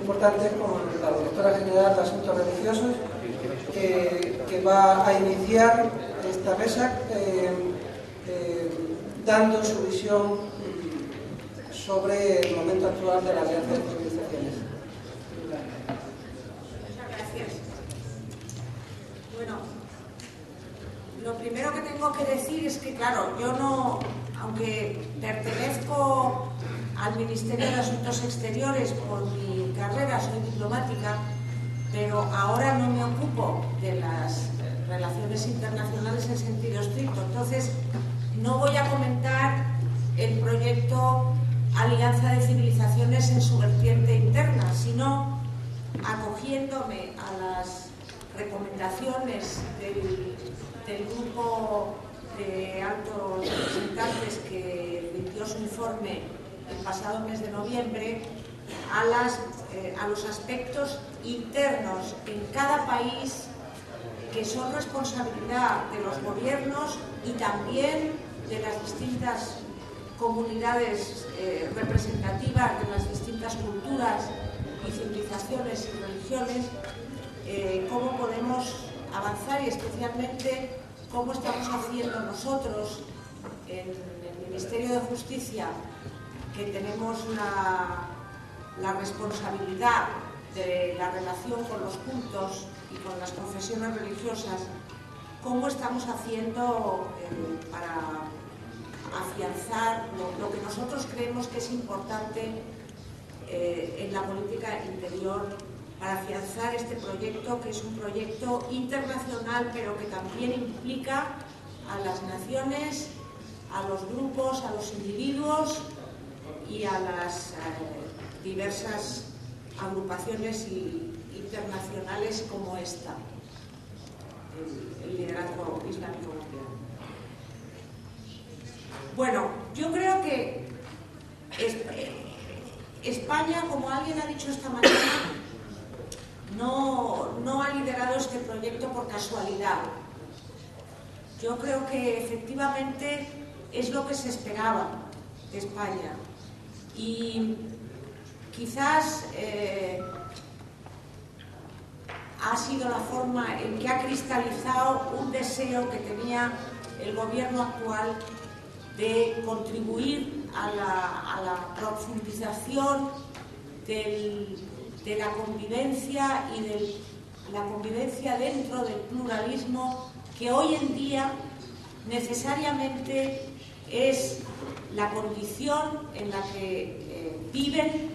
importante con la Directora General de Asuntos Religiosos, que va a iniciar esta mesa dando su visión sobre el momento actual de la Alianza de Civilizaciones. Muchas gracias. Bueno, lo primero que tengo que decir es que, claro, yo no, aunque pertenezco al Ministerio de Asuntos Exteriores por mi carrera, soy diplomática, pero ahora no me ocupo de las relaciones internacionales en sentido estricto. Entonces, no voy a comentar el proyecto Alianza de Civilizaciones en su vertiente interna, sino acogiéndome a las recomendaciones del grupo de altos representantes que rindió su informe el pasado mes de noviembre, a los aspectos internos en cada país que son responsabilidad de los gobiernos y también de las distintas comunidades representativas de las distintas culturas y civilizaciones y religiones, cómo podemos avanzar y especialmente cómo estamos haciendo nosotros en el Ministerio de Justicia, que tenemos la responsabilidad de la relación con los cultos y con las confesiones religiosas, cómo estamos haciendo para afianzar lo que nosotros creemos que es importante en la política interior, para afianzar este proyecto, que es un proyecto internacional, pero que también implica a las naciones, a los grupos, a los individuos y a las diversas agrupaciones internacionales como esta, el liderazgo islámico mundial. Bueno, yo creo que España, como alguien ha dicho esta mañana, no ha liderado este proyecto por casualidad. Yo creo que efectivamente es lo que se esperaba de España. Y quizás ha sido la forma en que ha cristalizado un deseo que tenía el gobierno actual de contribuir a la profundización de la convivencia y de la convivencia dentro del pluralismo que hoy en día necesariamente es la condición en la que viven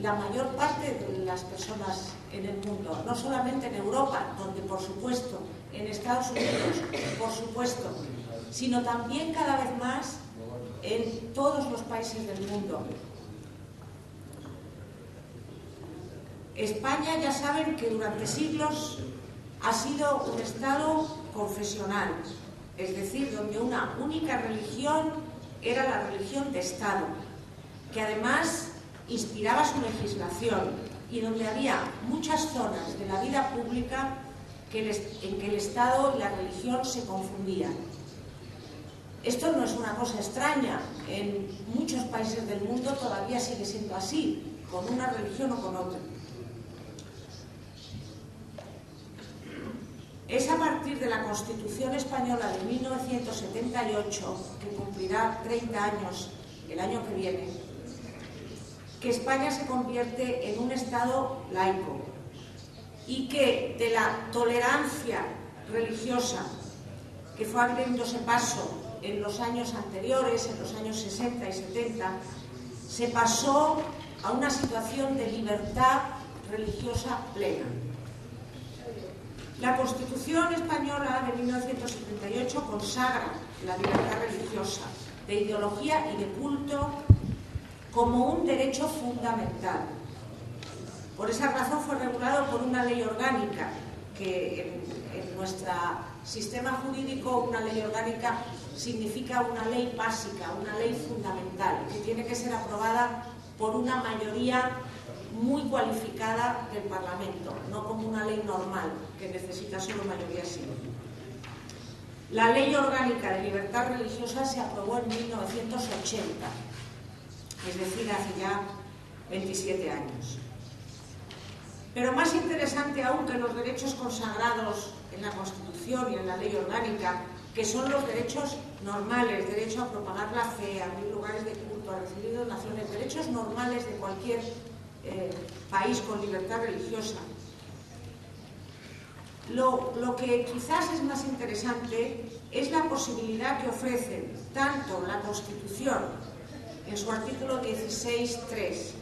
la mayor parte de las personas en el mundo, no solamente en Europa, donde por supuesto, en Estados Unidos, por supuesto, sino también cada vez más en todos los países del mundo. España, ya saben que durante siglos ha sido un Estado confesional, es decir, donde una única religión era la religión de Estado, que además inspiraba su legislación y donde había muchas zonas de la vida pública en que el Estado y la religión se confundían. Esto no es una cosa extraña, en muchos países del mundo todavía sigue siendo así, con una religión o con otra. Es a partir de la Constitución Española de 1978, que cumplirá 30 años el año que viene, que España se convierte en un Estado laico y que de la tolerancia religiosa que fue abriéndose paso en los años anteriores, en los años 60 y 70, se pasó a una situación de libertad religiosa plena. La Constitución Española de 1978 consagra la libertad religiosa, de ideología y de culto, como un derecho fundamental. Por esa razón fue regulado por una ley orgánica, que en nuestro sistema jurídico una ley orgánica significa una ley básica, una ley fundamental, que tiene que ser aprobada por una mayoría muy cualificada del Parlamento, no como una ley normal, que necesita solo mayoría simple. La Ley Orgánica de Libertad Religiosa se aprobó en 1980, es decir, hace ya 27 años. Pero más interesante aún que los derechos consagrados en la Constitución y en la Ley Orgánica, que son los derechos normales, derecho a propagar la fe, a abrir lugares de culto, a recibir donaciones, derechos normales de cualquier país con libertad religiosa. Lo que quizás es más interesante es la posibilidad que ofrecen tanto la Constitución en su artículo 16.3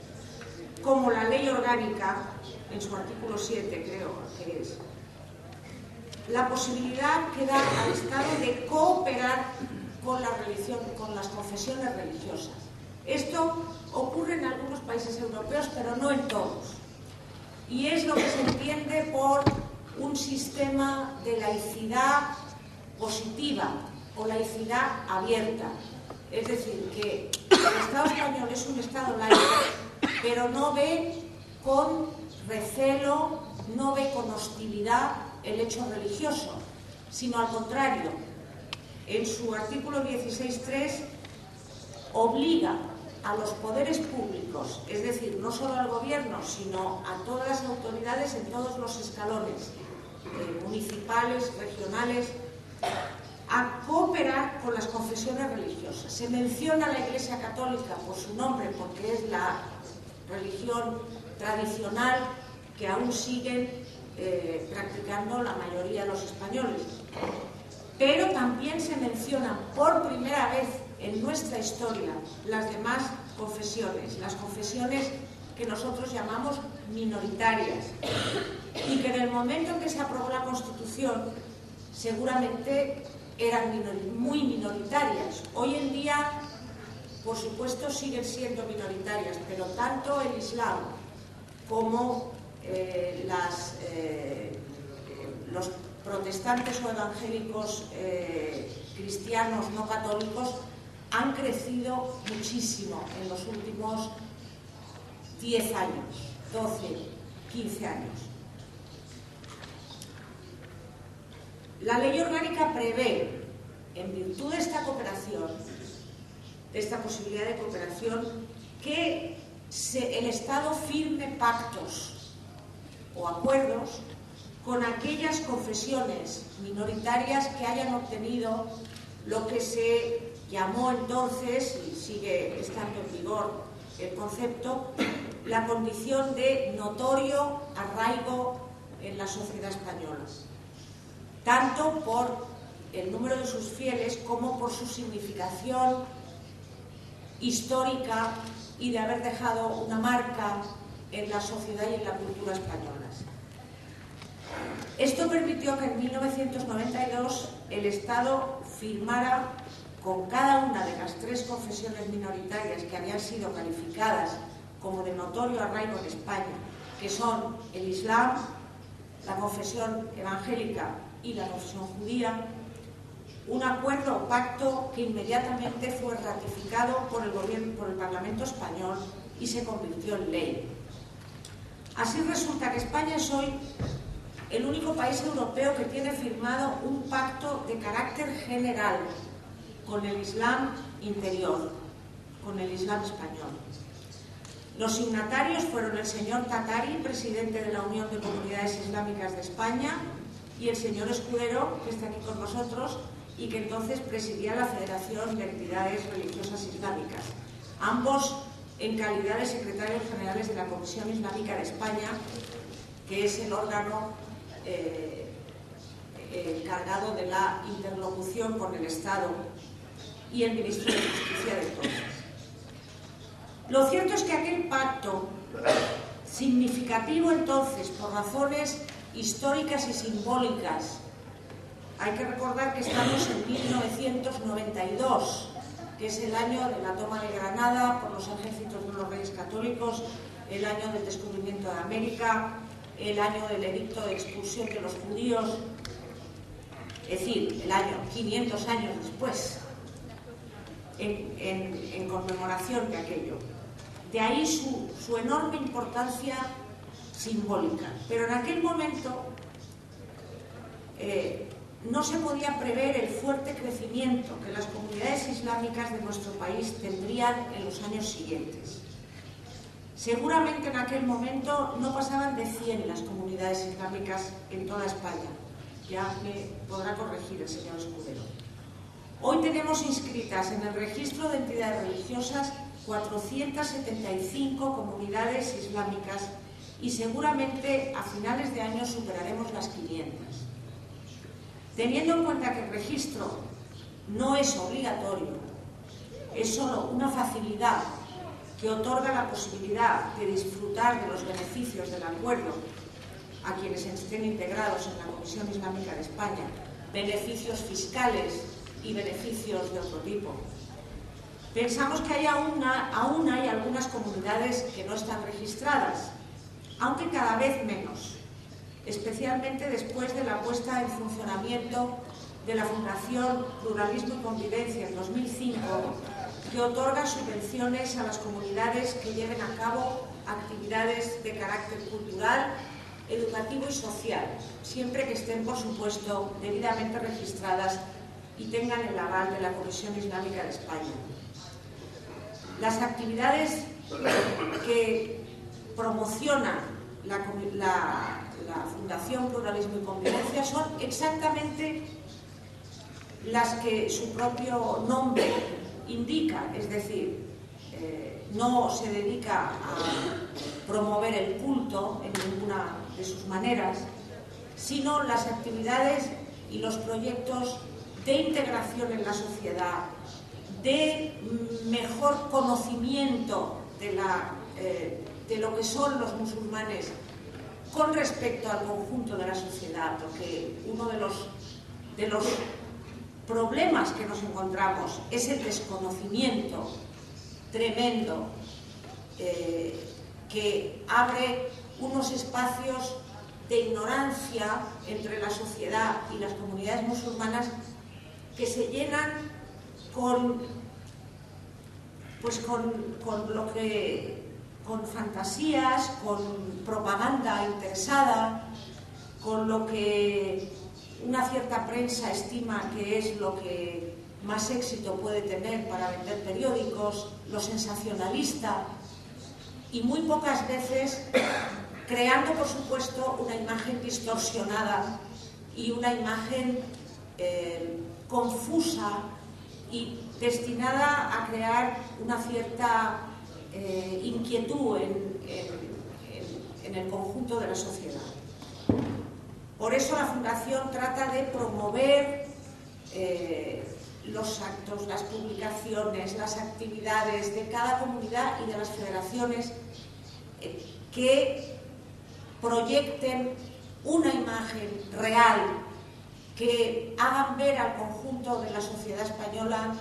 como la Ley Orgánica en su artículo 7, creo que es, la posibilidad que da al Estado de cooperar con la religión, con las confesiones religiosas. Esto ocurre en algunos países europeos, pero no en todos. Y es lo que se entiende por un sistema de laicidad positiva o laicidad abierta. Es decir, que el Estado español es un Estado laico, pero no ve con recelo, no ve con hostilidad el hecho religioso, sino al contrario, en su artículo 16.3 obliga a los poderes públicos, es decir, no solo al gobierno, sino a todas las autoridades en todos los escalones, municipales, regionales, a cooperar con las confesiones religiosas. Se menciona a la Iglesia Católica por su nombre, porque es la religión tradicional que aún siguen practicando la mayoría de los españoles. Pero también se mencionan por primera vez en nuestra historia las demás confesiones, las confesiones que nosotros llamamos minoritarias, y que en el momento en que se aprobó la Constitución seguramente eran muy minoritarias. Hoy en día, por supuesto, siguen siendo minoritarias, pero tanto el Islam como los protestantes o evangélicos cristianos no católicos han crecido muchísimo en los últimos 10 años, 12, 15 años. La Ley Orgánica prevé, en virtud de esta cooperación, de esta posibilidad de cooperación, que el Estado firme pactos o acuerdos con aquellas confesiones minoritarias que hayan obtenido lo que se llamó entonces, y sigue estando en vigor el concepto, la condición de notorio arraigo en la sociedad española, tanto por el número de sus fieles como por su significación histórica y de haber dejado una marca en la sociedad y en la cultura españolas. Esto permitió que en 1992 el Estado firmara con cada una de las 3 confesiones minoritarias que habían sido calificadas como de notorio arraigo en España, que son el Islam, la confesión evangélica y la confesión judía, un acuerdo o pacto que inmediatamente fue ratificado por el gobierno, por el Parlamento español, y se convirtió en ley. Así resulta que España es hoy el único país europeo que tiene firmado un pacto de carácter general con el Islam interior, con el Islam español. Los signatarios fueron el señor Tatari, presidente de la Unión de Comunidades Islámicas de España, y el señor Escudero, que está aquí con nosotros, y que entonces presidía la Federación de Entidades Religiosas Islámicas, ambos en calidad de secretarios generales de la Comisión Islámica de España, que es el órgano encargado de la interlocución con el Estado y el Ministerio de Justicia de entonces. Lo cierto es que aquel pacto, significativo entonces por razones históricas y simbólicas, hay que recordar que estamos en 1992, que es el año de la toma de Granada por los ejércitos de los Reyes Católicos, el año del descubrimiento de América, el año del edicto de expulsión de los judíos, es decir, el año 500 años después, en conmemoración de aquello. De ahí su enorme importancia simbólica. Pero en aquel momento no se podía prever el fuerte crecimiento que las comunidades islámicas de nuestro país tendrían en los años siguientes. Seguramente en aquel momento no pasaban de 100 las comunidades islámicas en toda España. Ya me podrá corregir el señor Escudero. Hoy tenemos inscritas en el registro de entidades religiosas 475 comunidades islámicas y seguramente a finales de año superaremos las 500. Teniendo en cuenta que el registro no es obligatorio, es solo una facilidad que otorga la posibilidad de disfrutar de los beneficios del acuerdo a quienes estén integrados en la Comisión Islámica de España, beneficios fiscales y beneficios de otro tipo. Pensamos que aún hay algunas comunidades que no están registradas, aunque cada vez menos, especialmente después de la puesta en funcionamiento de la Fundación Pluralismo y Convivencia en 2005, que otorga subvenciones a las comunidades que lleven a cabo actividades de carácter cultural, educativo y social, siempre que estén, por supuesto, debidamente registradas y tengan el aval de la Comisión Islámica de España. Las actividades que promociona la Fundación Pluralismo y Convivencia son exactamente las que su propio nombre indica, es decir, no se dedica a promover el culto en ninguna de sus maneras, sino las actividades y los proyectos de integración en la sociedad, de mejor conocimiento de lo que son los musulmanes con respecto al conjunto de la sociedad, porque uno de los problemas que nos encontramos es el desconocimiento tremendo que abre unos espacios de ignorancia entre la sociedad y las comunidades musulmanas que se llenan con fantasías, con propaganda interesada, con lo que una cierta prensa estima que es lo que más éxito puede tener para vender periódicos, lo sensacionalista, y muy pocas veces creando, por supuesto, una imagen distorsionada y una imagen confusa y destinada a crear una cierta inquietud en el conjunto de la sociedad. Por eso la Fundación trata de promover los actos, las publicaciones, las actividades de cada comunidad y de las federaciones que proyecten una imagen real, que hagan ver al conjunto de la sociedad española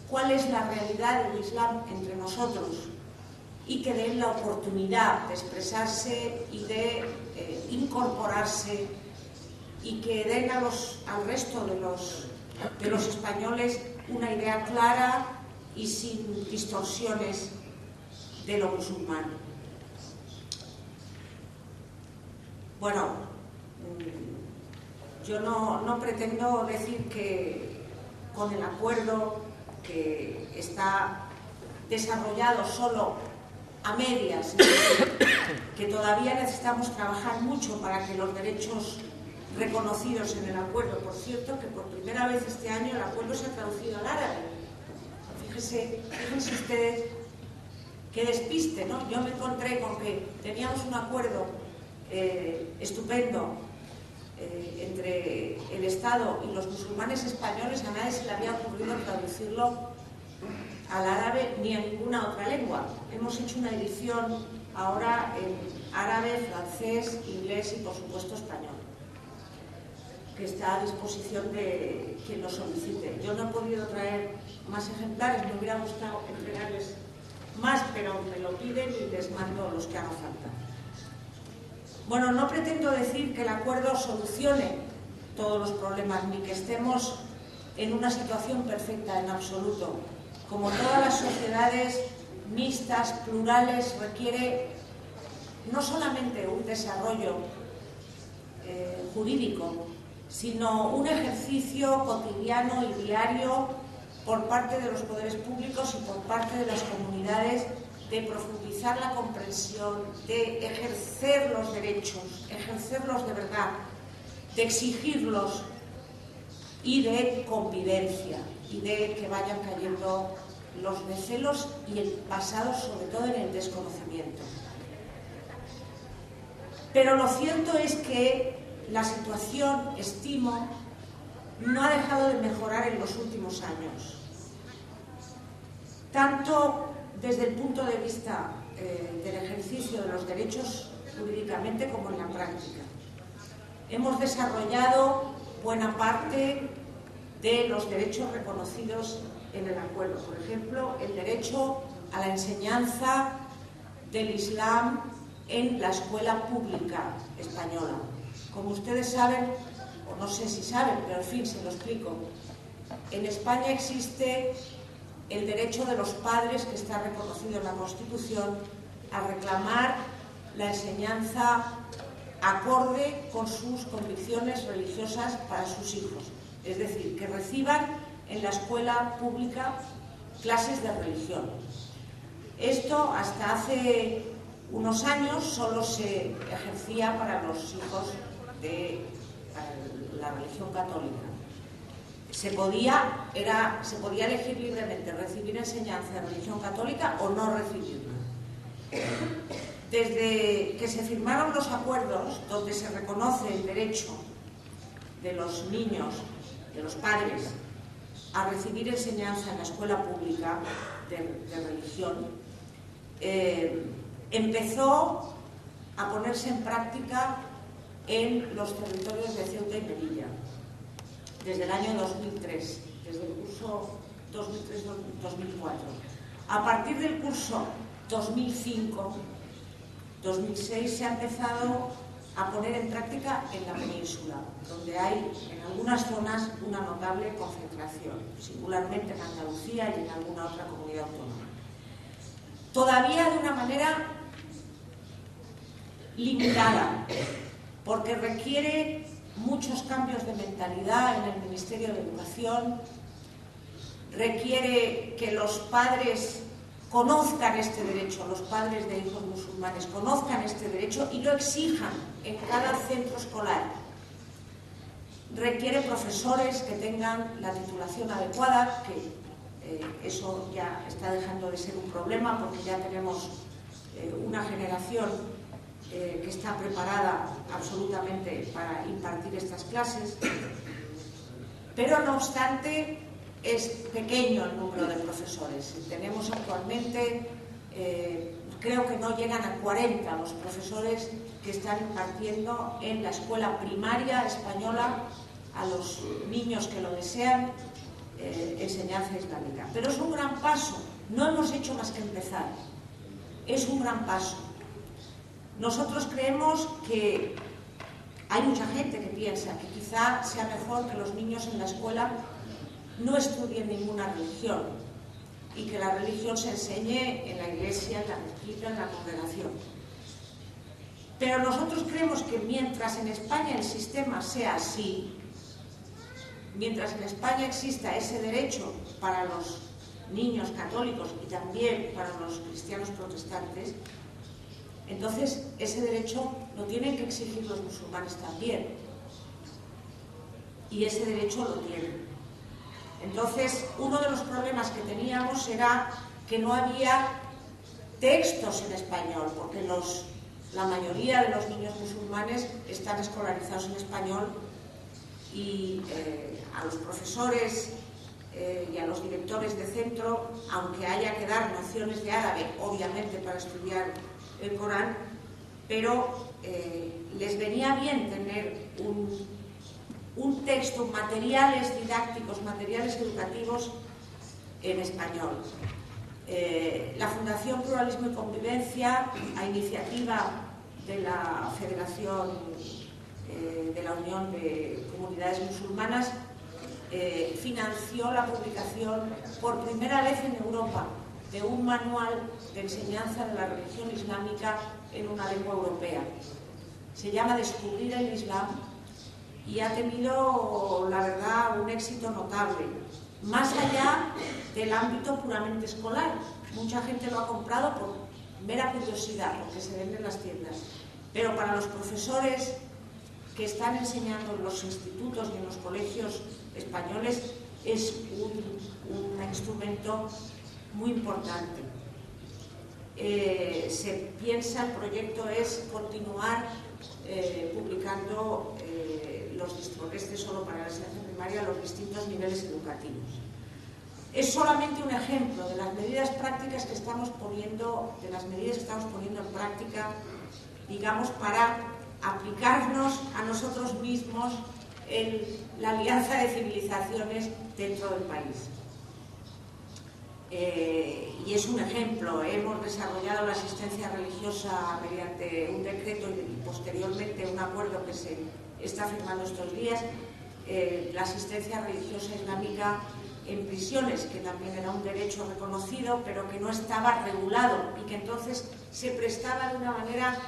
cuál es la realidad del Islam entre nosotros y que den la oportunidad de expresarse y de incorporarse y que den al resto de los españoles una idea clara y sin distorsiones de lo musulmán. Bueno, yo no pretendo decir que con el acuerdo que está desarrollado solo a medias, que todavía necesitamos trabajar mucho para que los derechos reconocidos en el acuerdo, por cierto, que por primera vez este año el acuerdo se ha traducido al árabe. Fíjense ustedes qué despiste, ¿no? Yo me encontré con que teníamos un acuerdo estupendo entre el Estado y los musulmanes españoles. A nadie se le había ocurrido traducirlo al árabe ni a ninguna otra lengua. Hemos hecho una edición ahora en árabe, francés, inglés y por supuesto español, que está a disposición de quien lo solicite. Yo no he podido traer más ejemplares, me hubiera gustado entregarles más, pero me lo piden y les mando los que haga falta. Bueno, no pretendo decir que el acuerdo solucione todos los problemas, ni que estemos en una situación perfecta en absoluto. Como todas las sociedades mixtas, plurales, requiere no solamente un desarrollo jurídico, sino un ejercicio cotidiano y diario por parte de los poderes públicos y por parte de las comunidades de profundizar la comprensión, de ejercer los derechos, ejercerlos de verdad, de exigirlos y de convivencia, y de que vayan cayendo los recelos y el basado sobre todo en el desconocimiento. Pero lo cierto es que la situación, estimo, no ha dejado de mejorar en los últimos años, tanto desde el punto de vista del ejercicio de los derechos jurídicamente como en la práctica. Hemos desarrollado buena parte de los derechos reconocidos en el acuerdo. Por ejemplo, el derecho a la enseñanza del Islam en la escuela pública española. Como ustedes saben, o no sé si saben, pero en fin, se lo explico. En España existe el derecho de los padres, que está reconocido en la Constitución, a reclamar la enseñanza acorde con sus convicciones religiosas para sus hijos. Es decir, que reciban en la escuela pública clases de religión. Esto hasta hace unos años solo se ejercía para los hijos de la religión católica. Se podía elegir libremente recibir enseñanza de religión católica o no recibirla. Desde que se firmaron los acuerdos donde se reconoce el derecho de los niños, de los padres, a recibir enseñanza en la escuela pública de religión, empezó a ponerse en práctica en los territorios de Ceuta y Melilla desde el año 2003, desde el curso 2003-2004. A partir del curso 2005-2006 se ha empezado a poner en práctica en la península, donde hay en algunas zonas una notable concentración, singularmente en Andalucía y en alguna otra comunidad autónoma. Todavía de una manera limitada, porque requiere muchos cambios de mentalidad en el Ministerio de Educación, requiere que los padres conozcan este derecho, los padres de hijos musulmanes conozcan este derecho y lo exijan en cada centro escolar. Requiere profesores que tengan la titulación adecuada, que eso ya está dejando de ser un problema porque ya tenemos una generación que está preparada absolutamente para impartir estas clases, pero no obstante es pequeño el número de profesores. Tenemos actualmente, creo que no llegan a 40 los profesores que están impartiendo en la escuela primaria española a los niños que lo desean enseñanza islámica. Pero es un gran paso, no hemos hecho más que empezar, es un gran paso. Nosotros creemos que hay mucha gente que piensa que quizá sea mejor que los niños en la escuela no estudien ninguna religión y que la religión se enseñe en la iglesia, en la mezquita, en la congregación. Pero nosotros creemos que mientras en España el sistema sea así, mientras en España exista ese derecho para los niños católicos y también para los cristianos protestantes, entonces ese derecho lo tienen que exigir los musulmanes también. Y ese derecho lo tienen. Entonces, uno de los problemas que teníamos era que no había textos en español, porque la mayoría de los niños musulmanes están escolarizados en español y a los profesores y a los directores de centro, aunque haya que dar nociones de árabe, obviamente para estudiar el Corán, pero les venía bien tener un texto, materiales didácticos, materiales educativos en español. La Fundación Pluralismo y Convivencia, a iniciativa de la Federación de la Unión de Comunidades Musulmanas, financió la publicación por primera vez en Europa de un manual de enseñanza de la religión islámica en una lengua europea. Se llama Descubrir el Islam y ha tenido, la verdad, un éxito notable. Más allá del ámbito puramente escolar. Mucha gente lo ha comprado por mera curiosidad, porque se vende en las tiendas. Pero para los profesores que están enseñando en los institutos y en los colegios españoles es un instrumento muy importante. Se piensa, el proyecto es continuar publicando este solo para la enseñanza primaria los distintos niveles educativos. Es solamente un ejemplo de las medidas prácticas que estamos poniendo, en práctica, digamos, para aplicarnos a nosotros mismos en la Alianza de Civilizaciones dentro del país. Y es un ejemplo. Hemos desarrollado la asistencia religiosa mediante un decreto y posteriormente un acuerdo que se está firmando estos días, la asistencia religiosa islámica en prisiones, que también era un derecho reconocido, pero que no estaba regulado y que entonces se prestaba de una manera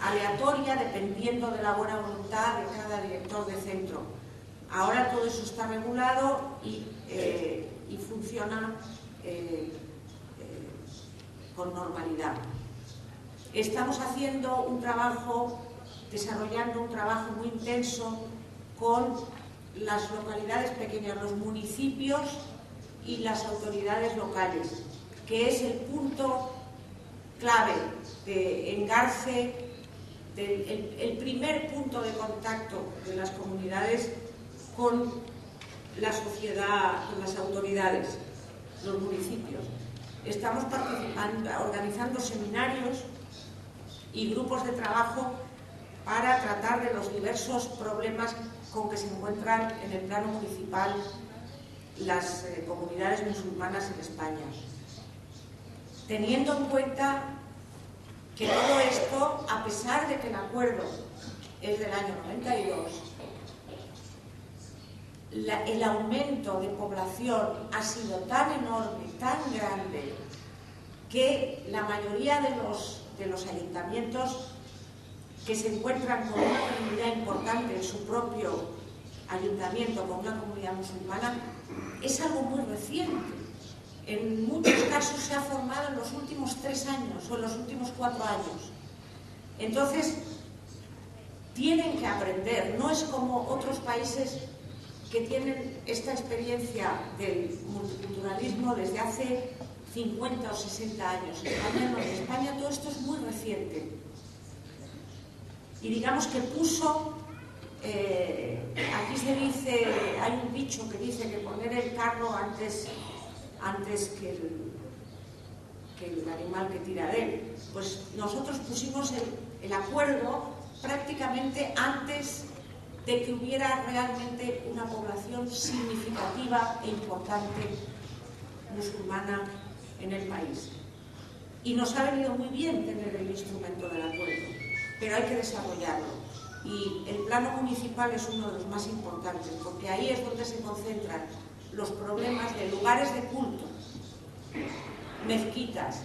aleatoria, dependiendo de la buena voluntad de cada director de centro. Ahora todo eso está regulado y funciona con normalidad. Estamos haciendo desarrollando un trabajo muy intenso con las localidades pequeñas, los municipios y las autoridades locales, que es el punto clave de engarce, el primer punto de contacto de las comunidades con la sociedad, con las autoridades, los municipios. Estamos organizando seminarios y grupos de trabajo para tratar de los diversos problemas con que se encuentran en el plano municipal las comunidades musulmanas en España. Teniendo en cuenta que todo esto, a pesar de que el acuerdo es del año 92, el aumento de población ha sido tan enorme, tan grande, que la mayoría de los ayuntamientos que se encuentran con una comunidad importante en su propio ayuntamiento, con una comunidad musulmana, es algo muy reciente. En muchos casos se ha formado en los últimos 3 años o en los últimos 4 años. Entonces, tienen que aprender. No es como otros países que tienen esta experiencia del multiculturalismo desde hace 50 o 60 años. En España todo esto es muy reciente. Y digamos que puso, aquí se dice, hay un dicho que dice que poner el carro antes que el animal que tira de él. Pues nosotros pusimos el acuerdo prácticamente antes de que hubiera realmente una población significativa e importante musulmana en el país. Y nos ha venido muy bien tener el instrumento del acuerdo, pero hay que desarrollarlo. Y el plano municipal es uno de los más importantes, porque ahí es donde se concentran los problemas de lugares de culto, mezquitas,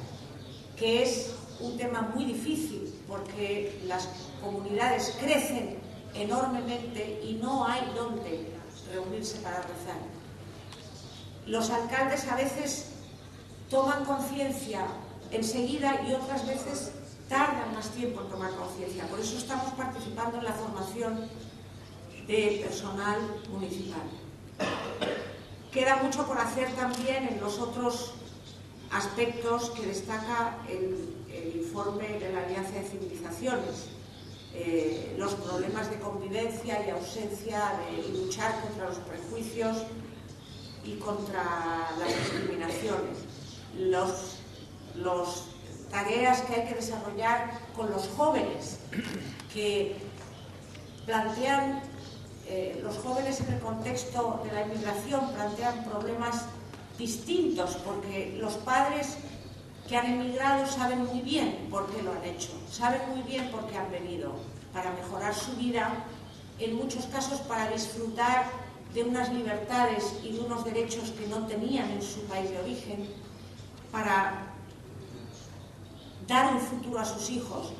que es un tema muy difícil, porque las comunidades crecen enormemente y no hay dónde reunirse para rezar. Los alcaldes a veces toman conciencia enseguida y otras veces tardan más tiempo en tomar conciencia. Por eso estamos participando en la formación de personal municipal. Queda mucho por hacer también en los otros aspectos que destaca el informe de la Alianza de Civilizaciones. Los problemas de convivencia y ausencia de luchar contra los prejuicios y contra las discriminaciones. Los tareas que hay que desarrollar con los jóvenes, que plantean, los jóvenes en el contexto de la inmigración plantean problemas distintos, porque los padres que han emigrado saben muy bien por qué lo han hecho, saben muy bien por qué han venido, para mejorar su vida, en muchos casos para disfrutar de unas libertades y de unos derechos que no tenían en su país de origen, para dar un futuro a sus hijos.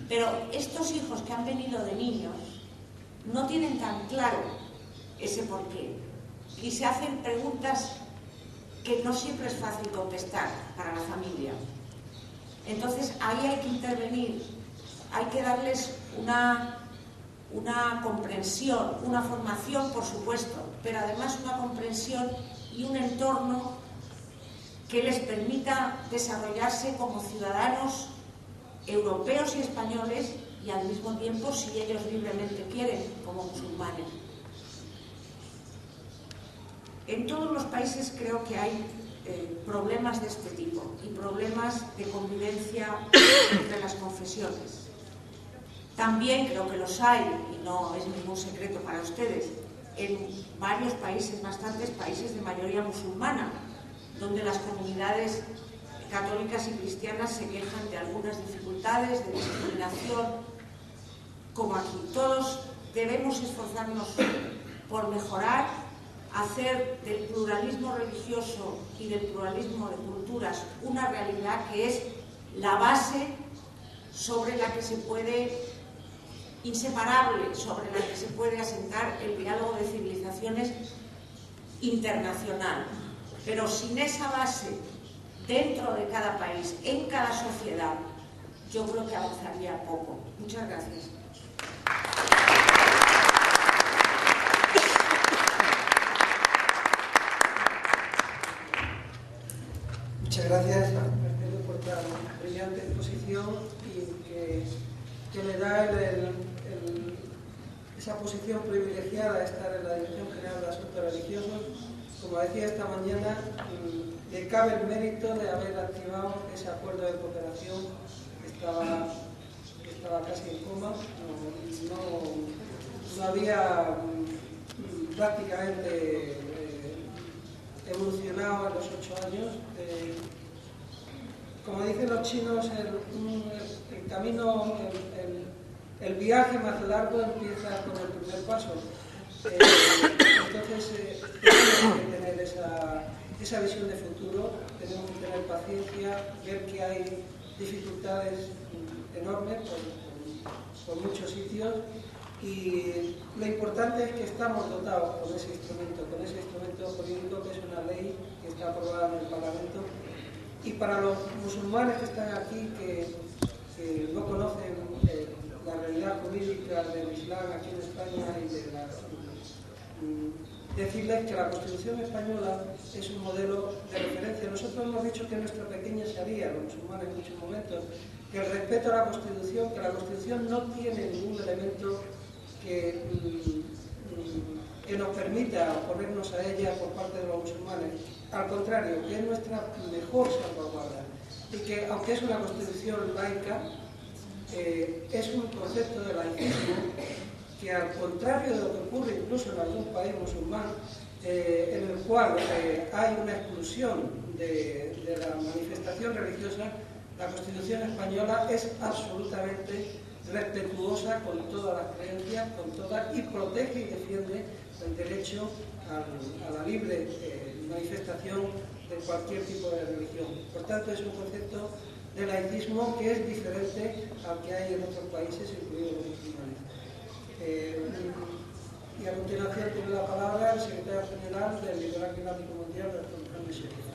Pero estos hijos que han venido de niños no tienen tan claro ese porqué y se hacen preguntas que no siempre es fácil contestar para la familia. Entonces ahí hay que intervenir, hay que darles una comprensión, una formación, por supuesto, pero además una comprensión y un entorno que les permita desarrollarse como ciudadanos europeos y españoles, y al mismo tiempo, si ellos libremente quieren, como musulmanes. En todos los países creo que hay problemas de este tipo y problemas de convivencia entre las confesiones. También creo que los hay, y no es ningún secreto para ustedes, en varios países, bastantes países de mayoría musulmana, donde las comunidades católicas y cristianas se quejan de algunas dificultades, de discriminación, como aquí. Todos debemos esforzarnos por mejorar, hacer del pluralismo religioso y del pluralismo de culturas una realidad que es la base sobre la que se puede, inseparable, sobre la que se puede asentar el diálogo de civilizaciones internacional. Pero sin esa base, dentro de cada país, en cada sociedad, yo creo que avanzaría poco. Muchas gracias. Muchas gracias a Mercedes por tan brillante exposición y que le da esa posición privilegiada de estar en la Dirección General de Asuntos Religiosos. Como decía esta mañana, le cabe el mérito de haber activado ese acuerdo de cooperación que estaba casi en coma, no había prácticamente evolucionado en los 8 años. Como dicen los chinos, el camino, el viaje más largo empieza con el primer paso. Entonces tenemos que tener esa visión de futuro, tenemos que tener paciencia, ver que hay dificultades enormes por muchos sitios, y lo importante es que estamos dotados con ese instrumento político, que es una ley que está aprobada en el Parlamento. Y para los musulmanes que están aquí, que no conocen la realidad jurídica del Islam aquí en España, y decirles que la Constitución española es un modelo de referencia. Nosotros hemos dicho que nuestra pequeña Sharia, los musulmanes en muchos momentos, que el respeto a la Constitución, que la Constitución no tiene ningún elemento que nos permita oponernos a ella por parte de los musulmanes. Al contrario, que es nuestra mejor salvaguarda, y que aunque es una Constitución laica, es un concepto de laicismo que, al contrario de lo que ocurre incluso en algún país musulmán, en el cual hay una exclusión de la manifestación religiosa, la Constitución española es absolutamente respetuosa con todas las creencias, y protege y defiende el derecho a la libre manifestación de cualquier tipo de religión. Por tanto, es un concepto de laicismo que es diferente al que hay en otros países, incluidos los musulmanes. Y a continuación tiene la palabra el Secretario General del Liderazgo Islámico Mundial de Responsable, Sherif.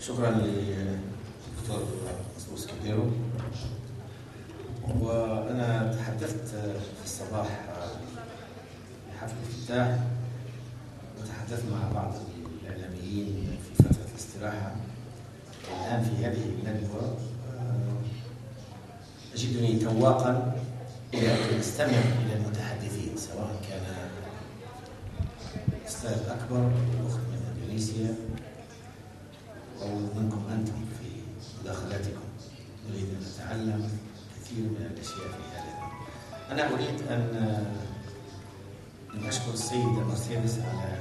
شكرا للدكتور سكرتيرو. وأنا تحدثت في الصباح لحفل الافتتاح، وتحدثت مع بعض الإعلاميين في فترة الاستراحة. الآن في هذه الندوة أجدني تواقا إلى أن أستمع إلى المتحدثين، سواء كان الأستاذ أكبر الأخت من إندونيسيا أو منكم أنتم في مداخلاتكم. نريد أن نتعلم كثير من الأشياء في هذا. أنا أريد أن أشكر السيدة مرسيدس على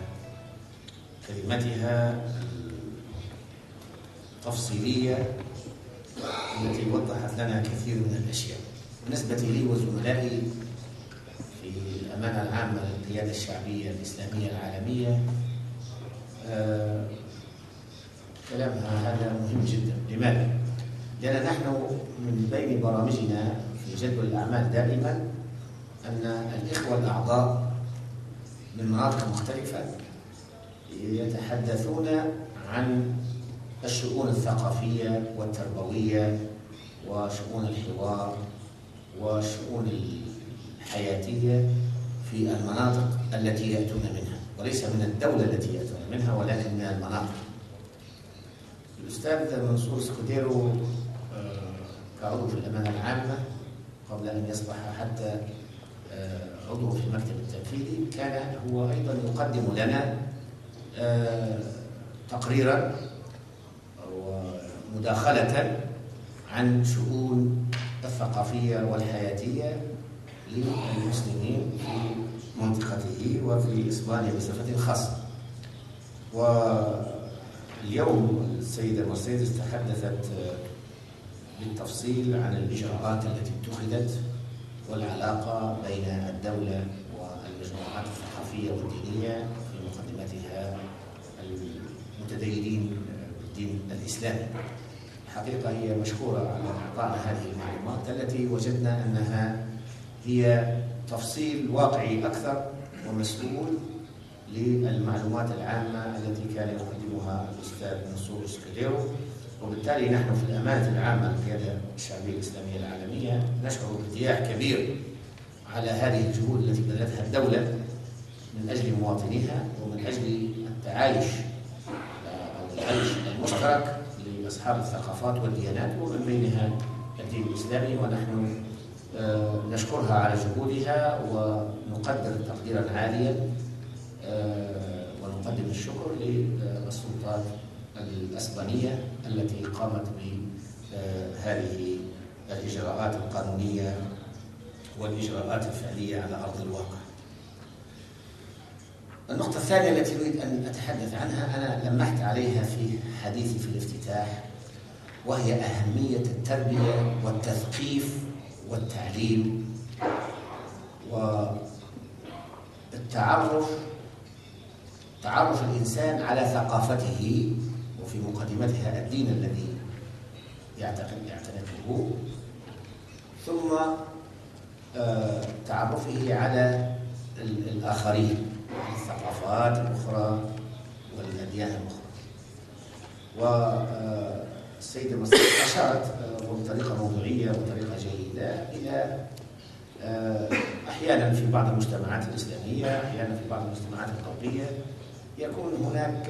كلمتها التفصيلية التي وضحت لنا كثير من الأشياء. بالنسبة لي وزملائي في للأمانة العامة للقيادة الشعبية الإسلامية العالمية، كلامها هذا مهم جدا. لماذا؟ لأن نحن من بين برامجنا في جدول الأعمال دائما أن الإخوة الأعضاء من مناطق مختلفة يتحدثون عن الشؤون الثقافية والتربوية وشؤون الحوار وشؤون الحياتية في المناطق التي يأتون منها، وليس من الدولة التي يأتون منها ولكن من المناطق. الأستاذ منصور سكرتيرو كعضو في الأمانة العامة قبل أن يصبح حتى عضو في المكتب التنفيذي كان هو أيضا يقدم لنا تقريرا ومداخلة عن شؤون الثقافية والحياتية للمسلمين في منطقته وفي إسبانيا بصفة خاصة. واليوم السيدة مرسيدس تحدثت بالتفصيل عن الإجراءات التي اتخذت والعلاقة بين الدولة والمجموعات الثقافية والدينية في مقدمتها المتدينين بالدين الإسلامي. الحقيقة هي مشكورة على إعطائنا هذه المعلومات التي وجدنا أنها هي تفصيل واقعي أكثر ومسؤول للمعلومات العامة التي كان يقدمها الأستاذ منصور سكرتيرو. وبالتالي نحن في الأمانة العامة للقيادة الشعبية الإسلامية العالمية نشعر بارتياح كبير على هذه الجهود التي بذلتها الدولة من أجل مواطنيها ومن أجل التعايش أو العيش المشترك لأصحاب الثقافات والديانات ومن بينها الدين الإسلامي. ونحن نشكرها على جهودها ونقدر تقديرا عاليا ونقدم الشكر للسلطات الأسبانية التي قامت بهذه الإجراءات القانونية والإجراءات الفعلية على أرض الواقع. النقطة الثانية التي أريد أن أتحدث عنها أنا لمحت عليها في حديثي في الافتتاح، وهي أهمية التربية والتثقيف والتعليم والتعرف الإنسان على ثقافته وفي مقدمتها الدين الذي يعتنقه، ثم تعرفه على الآخرين، الثقافات الأخرى والأديان الأخرى. والسيدة مسعود أشارت بطريقة موضوعية وطريقة جيدة إلى أحيانا في بعض المجتمعات الإسلامية، أحيانا في بعض المجتمعات الغربية يكون هناك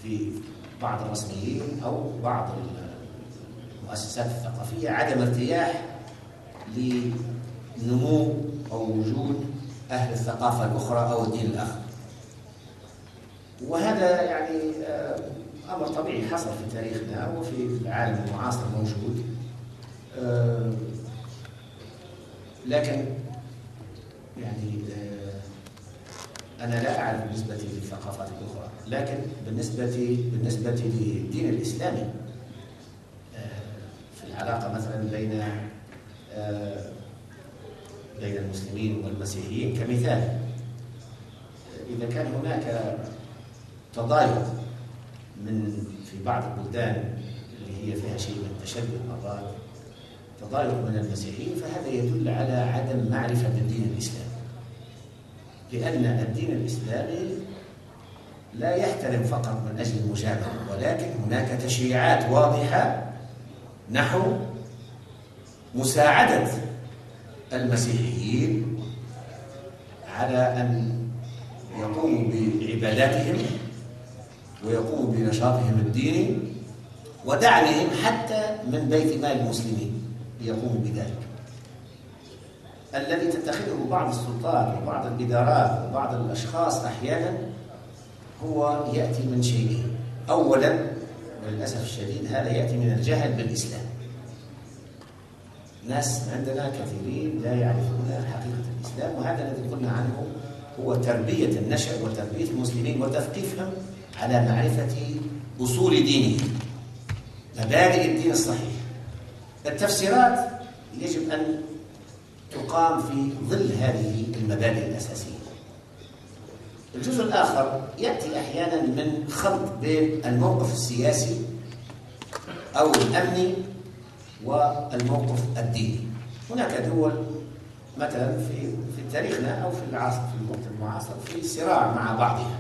في بعض الرسميين أو بعض المؤسسات الثقافية عدم ارتياح لنمو أو وجود أهل الثقافة الأخرى أو الدين الآخر. وهذا يعني أمر طبيعي حصل في تاريخنا وفي العالم المعاصر موجود، لكن يعني أنا لا أعرف بالنسبة للثقافات الأخرى، لكن بالنسبة للدين الإسلامي في العلاقة مثلا بين المسلمين والمسيحيين كمثال، إذا كان هناك تضايق في بعض البلدان اللي هي فيها شيء من التشدد مرات، تضايق من المسيحيين، فهذا يدل على عدم معرفة بالدين الإسلامي، لأن الدين الإسلامي لا يحترم فقط من أجل المجاملة، ولكن هناك تشريعات واضحة نحو مساعدة المسيحيين على أن يقوموا بعباداتهم ويقوموا بنشاطهم الديني ودعمهم حتى من بيت مال المسلمين ليقوموا بذلك. الذي تتخذه بعض السلطات وبعض الإدارات وبعض الأشخاص أحيانا هو يأتي من شيئين. أولا وللأسف الشديد هذا يأتي من الجهل بالإسلام. ناس عندنا كثيرين لا يعرفون حقيقة الإسلام، وهذا الذي قلنا عنه هو تربية النشء وتربية المسلمين وتثقيفهم على معرفة أصول دينهم، مبادئ الدين الصحيح. التفسيرات يجب أن تقام في ظل هذه المبادئ الأساسية. الجزء الآخر يأتي أحيانا من خلط بين الموقف السياسي أو الأمني والموقف الديني. هناك دول مثلا في تاريخنا أو في العصر في الوقت المعاصر في صراع مع بعضها،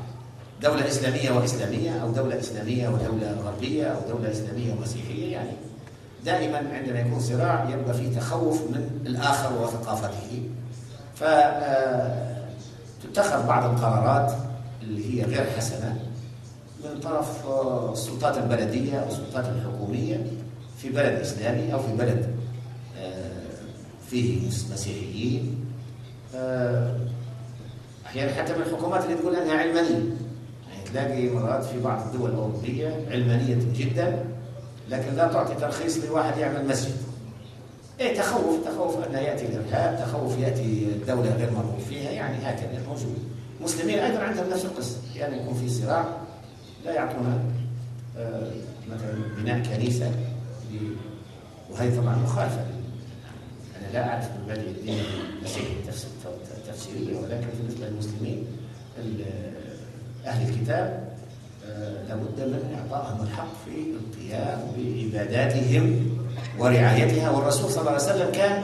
دولة إسلامية وإسلامية، أو دولة إسلامية ودولة غربية، أو دولة إسلامية ومسيحية. يعني دائما عندما يكون صراع يبقى فيه تخوف من الآخر وثقافته، فتتخذ بعض القرارات اللي هي غير حسنة من طرف السلطات البلدية أو السلطات الحكومية في بلد إسلامي أو في بلد فيه مسيحيين، أحيانا حتى من الحكومات اللي تقول أنها علمانية. يعني تلاقي مرات في بعض الدول الأوروبية علمانية جدا، لكن لا تعطي ترخيص لواحد يعمل مسجد. تخوف أن يأتي الإرهاب، تخوف يأتي الدولة غير مرغوب فيها، يعني هكذا موجود. المسلمين أيضا عندهم نفس القصة، يعني يكون في صراع لا يعطونا مثلا بناء كنيسة، وهي طبعا مخالفة. أنا لا أعرف مبادئ الدين المسيحي تفسيرية، ولكن بالنسبة للمسلمين أهل الكتاب لابد من إعطائهم الحق في القيام بعباداتهم ورعايتها، والرسول صلى الله عليه وسلم كان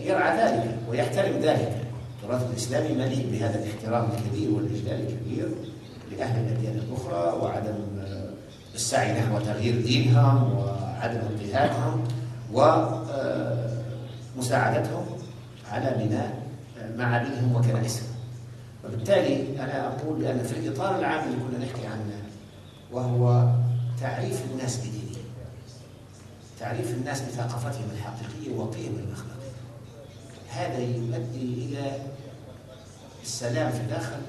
يرعى ذلك ويحترم ذلك. التراث الإسلامي مليء بهذا الاحترام الكبير والإجلال الكبير لأهل الأديان الأخرى، وعدم السعي نحو تغيير دينهم وعدم اضطهادهم ومساعدتهم على بناء معابدهم وكنائسهم. وبالتالي أنا أقول بأن في الإطار العام اللي كنا نحكي عنه، وهو تعريف الناس بدينهم، تعريف الناس بثقافتهم الحقيقية وقيمهم الأخلاقية، هذا يؤدي إلى السلام في داخل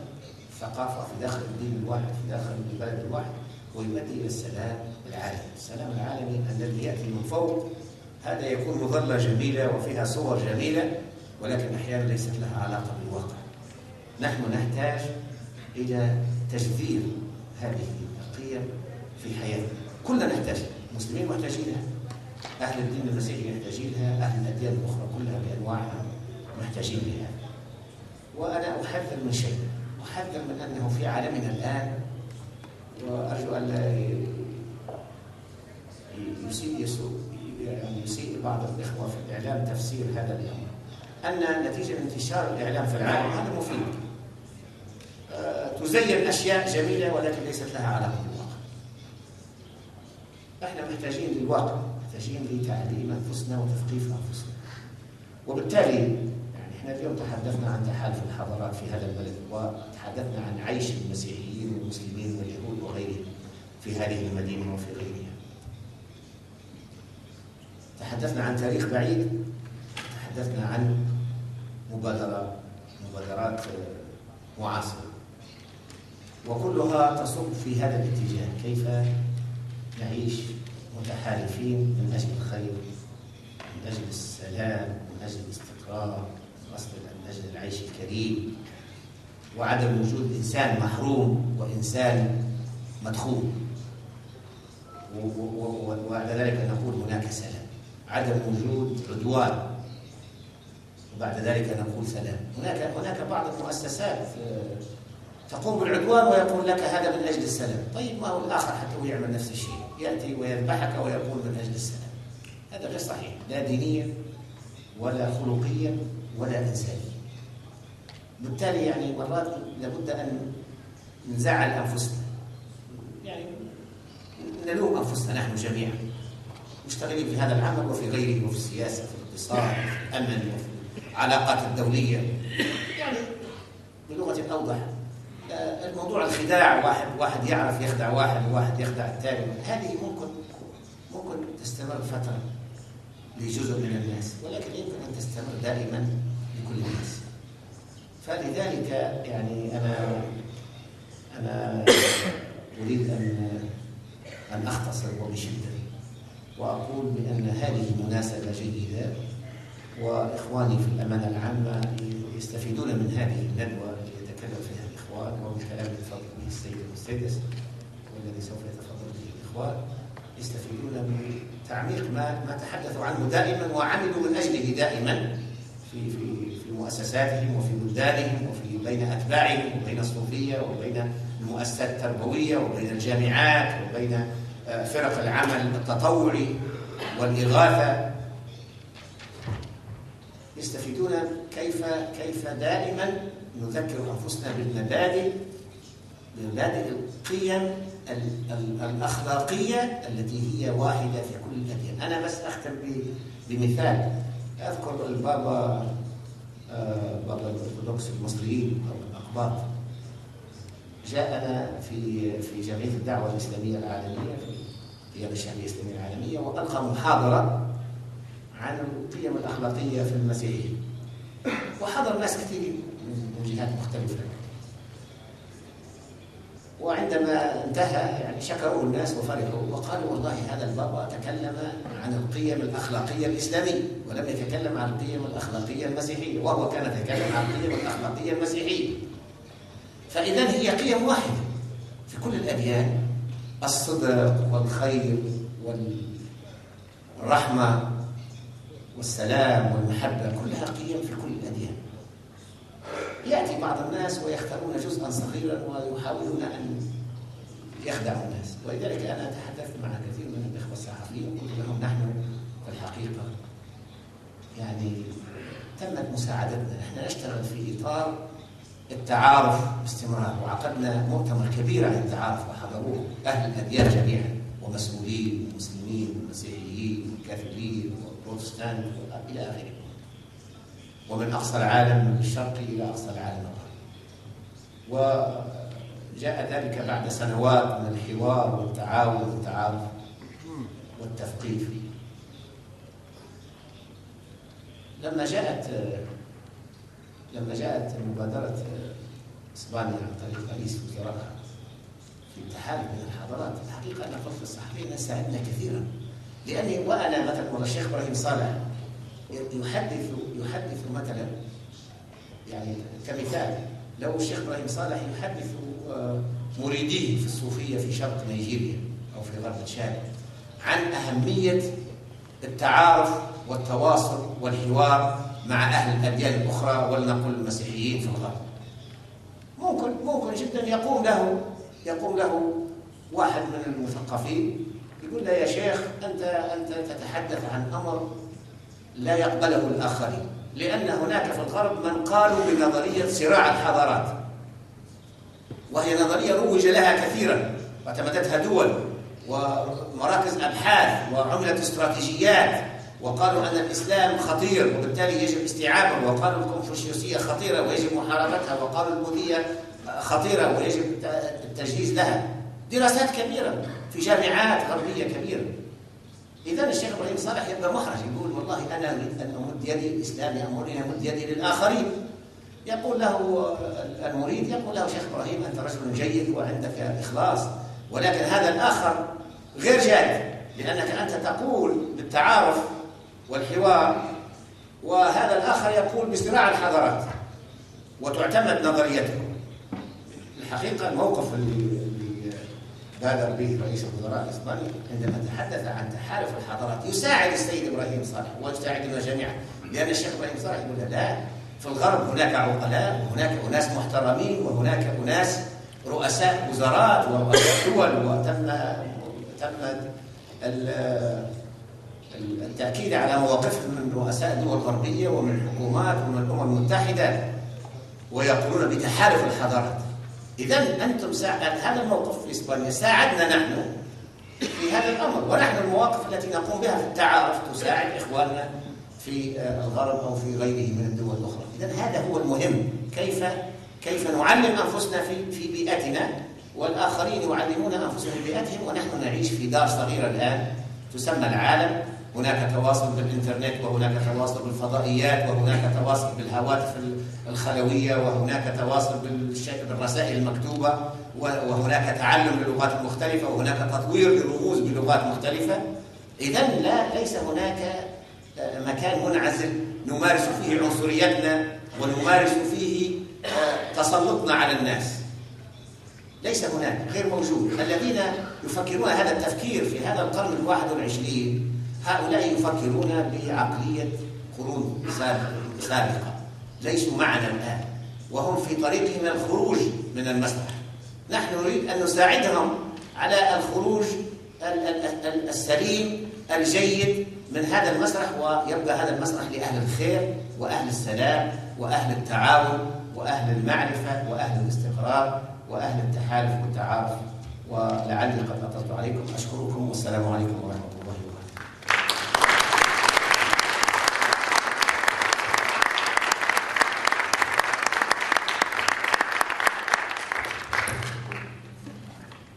الثقافة، في داخل الدين الواحد، في داخل البلد الواحد، ويؤدي إلى السلام العالمي. السلام العالمي الذي يأتي من فوق، هذا يكون مظلة جميلة وفيها صور جميلة، ولكن أحيانا ليست لها علاقة بالواقع. نحن نحتاج إلى تجذير هذه القيم في حياتنا، كلنا نحتاجها، المسلمين محتاجينها، أهل الدين المسيحي محتاجينها، أهل الأديان الأخرى كلها بأنواعها محتاجين لها. وأنا أحذر من شيء، أحذر من أنه في عالمنا الآن، وأرجو أن لا يسيء بعض الإخوة في الإعلام تفسير هذا الأمر، أن نتيجة انتشار الإعلام في العالم هذا مفيد، تزين أشياء جميلة ولكن ليست لها علاقة بالواقع. احنا محتاجين للواقع، محتاجين لتعليم أنفسنا وتثقيف أنفسنا. وبالتالي يعني احنا اليوم تحدثنا عن تحالف الحضارات في هذا البلد، وتحدثنا عن عيش المسيحيين والمسلمين واليهود وغيرهم في هذه المدينة وفي غيرها. تحدثنا عن تاريخ بعيد، تحدثنا عن مبادرات معاصرة، وكلها تصب في هذا الاتجاه: كيف نعيش متحالفين من أجل الخير، من أجل السلام، من أجل الاستقرار، من أجل العيش الكريم، وعدم وجود إنسان محروم وإنسان مدخول. وبعد ذلك نقول هناك سلام، عدم وجود عدوان، وبعد ذلك نقول سلام. هناك بعض المؤسسات تقوم بالعدوان ويقول لك هذا من أجل السلام. طيب ما هو الآخر حتى هو يعمل نفس الشيء، يأتي ويذبحك ويقول من أجل السلام. هذا غير صحيح، لا دينيا ولا خلقيا ولا إنسانيا. بالتالي يعني مرات لابد أن نزعل أنفسنا، يعني نلوم أنفسنا نحن جميعا مشتغلين في هذا العمل وفي غيره، وفي السياسة، في الاقتصاد، في الأمن، وفي العلاقات الدولية. يعني بلغة أوضح، الموضوع الخداع، واحد يعرف يخدع واحد يخدع الثاني، هذه ممكن تستمر فترة لجزء من الناس، ولكن يمكن أن تستمر دائما لكل الناس. فلذلك يعني أنا أريد أن أختصر وبشدة، وأقول بأن هذه مناسبة جيدة، وإخواني في الأمانة العامة يستفيدون من هذه الندوة التي يتكلم فيها الإخوان، وبالكلام الذي يتفضل به السيد المستيدس والذي سوف يتفضل به الإخوان، يستفيدون من تعميق ما تحدثوا عنه دائما وعملوا من أجله دائما، في مؤسساتهم وفي بلدانهم وفي بين أتباعهم وبين الصوفية وبين المؤسسات التربوية وبين الجامعات وبين فرق العمل التطوعي والإغاثة، يستفيدون كيف دائما نذكر أنفسنا بالمبادئ القيم الأخلاقية التي هي واحدة في كل الأديان. أنا بس أختم بمثال. أذكر البابا الأرثوذكس المصريين أو الأقباط جاءنا في جمعية الدعوة الإسلامية العالمية في القيادة الشعبية الإسلامية العالمية، وألقى محاضرة عن القيم الأخلاقية في المسيحية، وحضر ناس كثير من جهات مختلفة. وعندما انتهى يعني شكروا الناس وفرحوا وقالوا والله هذا البابا تكلم عن القيم الأخلاقية الإسلامية ولم يتكلم عن القيم الأخلاقية المسيحية، وهو كان يتكلم عن القيم الأخلاقية المسيحية. فإذا هي قيم واحدة في كل الأديان، الصدق والخير والرحمة والسلام والمحبة، كلها قيم في كل الأديان. يأتي بعض الناس ويختارون جزءا صغيرا ويحاولون أن يخدعوا الناس، ولذلك أنا تحدثت مع كثير من الإخوة الصحفيين وقلت لهم نحن في الحقيقة يعني تمت مساعدتنا، نحن نشتغل في إطار التعارف باستمرار، وعقدنا مؤتمر كبير عن التعارف وحضروه أهل الأديان جميعا ومسؤولين ومسلمين ومسيحيين وكاثوليك وبروتستانت إلى آخره، ومن أقصى العالم الشرقي إلى أقصى العالم الغربي. وجاء ذلك بعد سنوات من الحوار والتعاون والتعارف والتثقيف. لما جاءت مبادرة إسبانيا عن طريق رئيس وزراء في التحالف بين الحضارات، الحقيقة أن الفصل الصحفي ساعدنا كثيرا، لأني وأنا مثلا والله الشيخ إبراهيم صالح يحدث مثلا، يعني كمثال لو الشيخ إبراهيم صالح يحدث مريديه في الصوفية في شرق نيجيريا أو في غرب تشاد عن أهمية التعارف والتواصل والحوار مع أهل الأديان الأخرى ولنقل المسيحيين في الغرب، ممكن جدا يقوم له واحد من المثقفين يقول له يا شيخ أنت تتحدث عن أمر لا يقبله الآخرين، لأن هناك في الغرب من قالوا بنظرية صراع الحضارات، وهي نظرية روج لها كثيرا واعتمدتها دول ومراكز أبحاث وعملت استراتيجيات، وقالوا أن الإسلام خطير وبالتالي يجب استيعابه، وقالوا الكونفوشيوسية خطيرة ويجب محاربتها، وقالوا البوذية خطيرة ويجب التجهيز لها. دراسات كبيرة في جامعات غربية كبيرة. إذن الشيخ إبراهيم صالح يبقى محرج، يقول والله أنا أريد أن أمد يدي، الإسلام يأمرني أن أمد يدي للآخرين. يقول له المريد، يقول له شيخ إبراهيم أنت رجل جيد وعندك إخلاص، ولكن هذا الآخر غير جاد، لأنك أنت تقول بالتعارف والحوار وهذا الآخر يقول بصراع الحضارات وتعتمد نظريته. الحقيقة الموقف اللي بادر به رئيس الوزراء الإسباني عندما تحدث عن تحالف الحضارات يساعد السيد إبراهيم صالح ويساعدنا جميعا، لأن الشيخ إبراهيم صالح يقول لا، في الغرب هناك عقلاء وهناك أناس محترمين وهناك أناس رؤساء وزارات ورؤساء دول، وتم التأكيد على مواقفهم من رؤساء دول غربية ومن الحكومات ومن الأمم المتحدة، ويقولون بتحالف الحضارات. إذن أنتم هذا الموقف في إسبانيا ساعدنا نحن في هذا الأمر، ونحن المواقف التي نقوم بها في التعارف تساعد إخواننا في الغرب أو في غيره من الدول الأخرى. إذن هذا هو المهم، كيف نعلم أنفسنا في بيئتنا والآخرين يعلمون أنفسهم في بيئتهم، ونحن نعيش في دار صغيرة الآن تسمى العالم. هناك تواصل بالإنترنت، وهناك تواصل بالفضائيات، وهناك تواصل بالهواتف الخلوية، وهناك تواصل بالرسائل المكتوبة، وهناك تعلم للغات مختلفة، وهناك تطوير للرموز بلغات مختلفة. إذن ليس هناك مكان منعزل نمارس فيه عنصريتنا ونمارس فيه تسلطنا على الناس. ليس هناك، غير موجود. الذين يفكرون هذا التفكير في هذا القرن 21 هؤلاء يفكرون بعقلية قرون سابقة ليسوا معنا الآن، وهم في طريقهم الخروج من المسرح. نحن نريد أن نساعدهم على الخروج السليم الجيد من هذا المسرح، ويبقى هذا المسرح لأهل الخير وأهل السلام وأهل التعاون وأهل المعرفة وأهل الاستقرار وأهل التحالف والتعارف. ولعلي قد أطلت عليكم، أشكركم والسلام عليكم ورحمة الله وبركاته.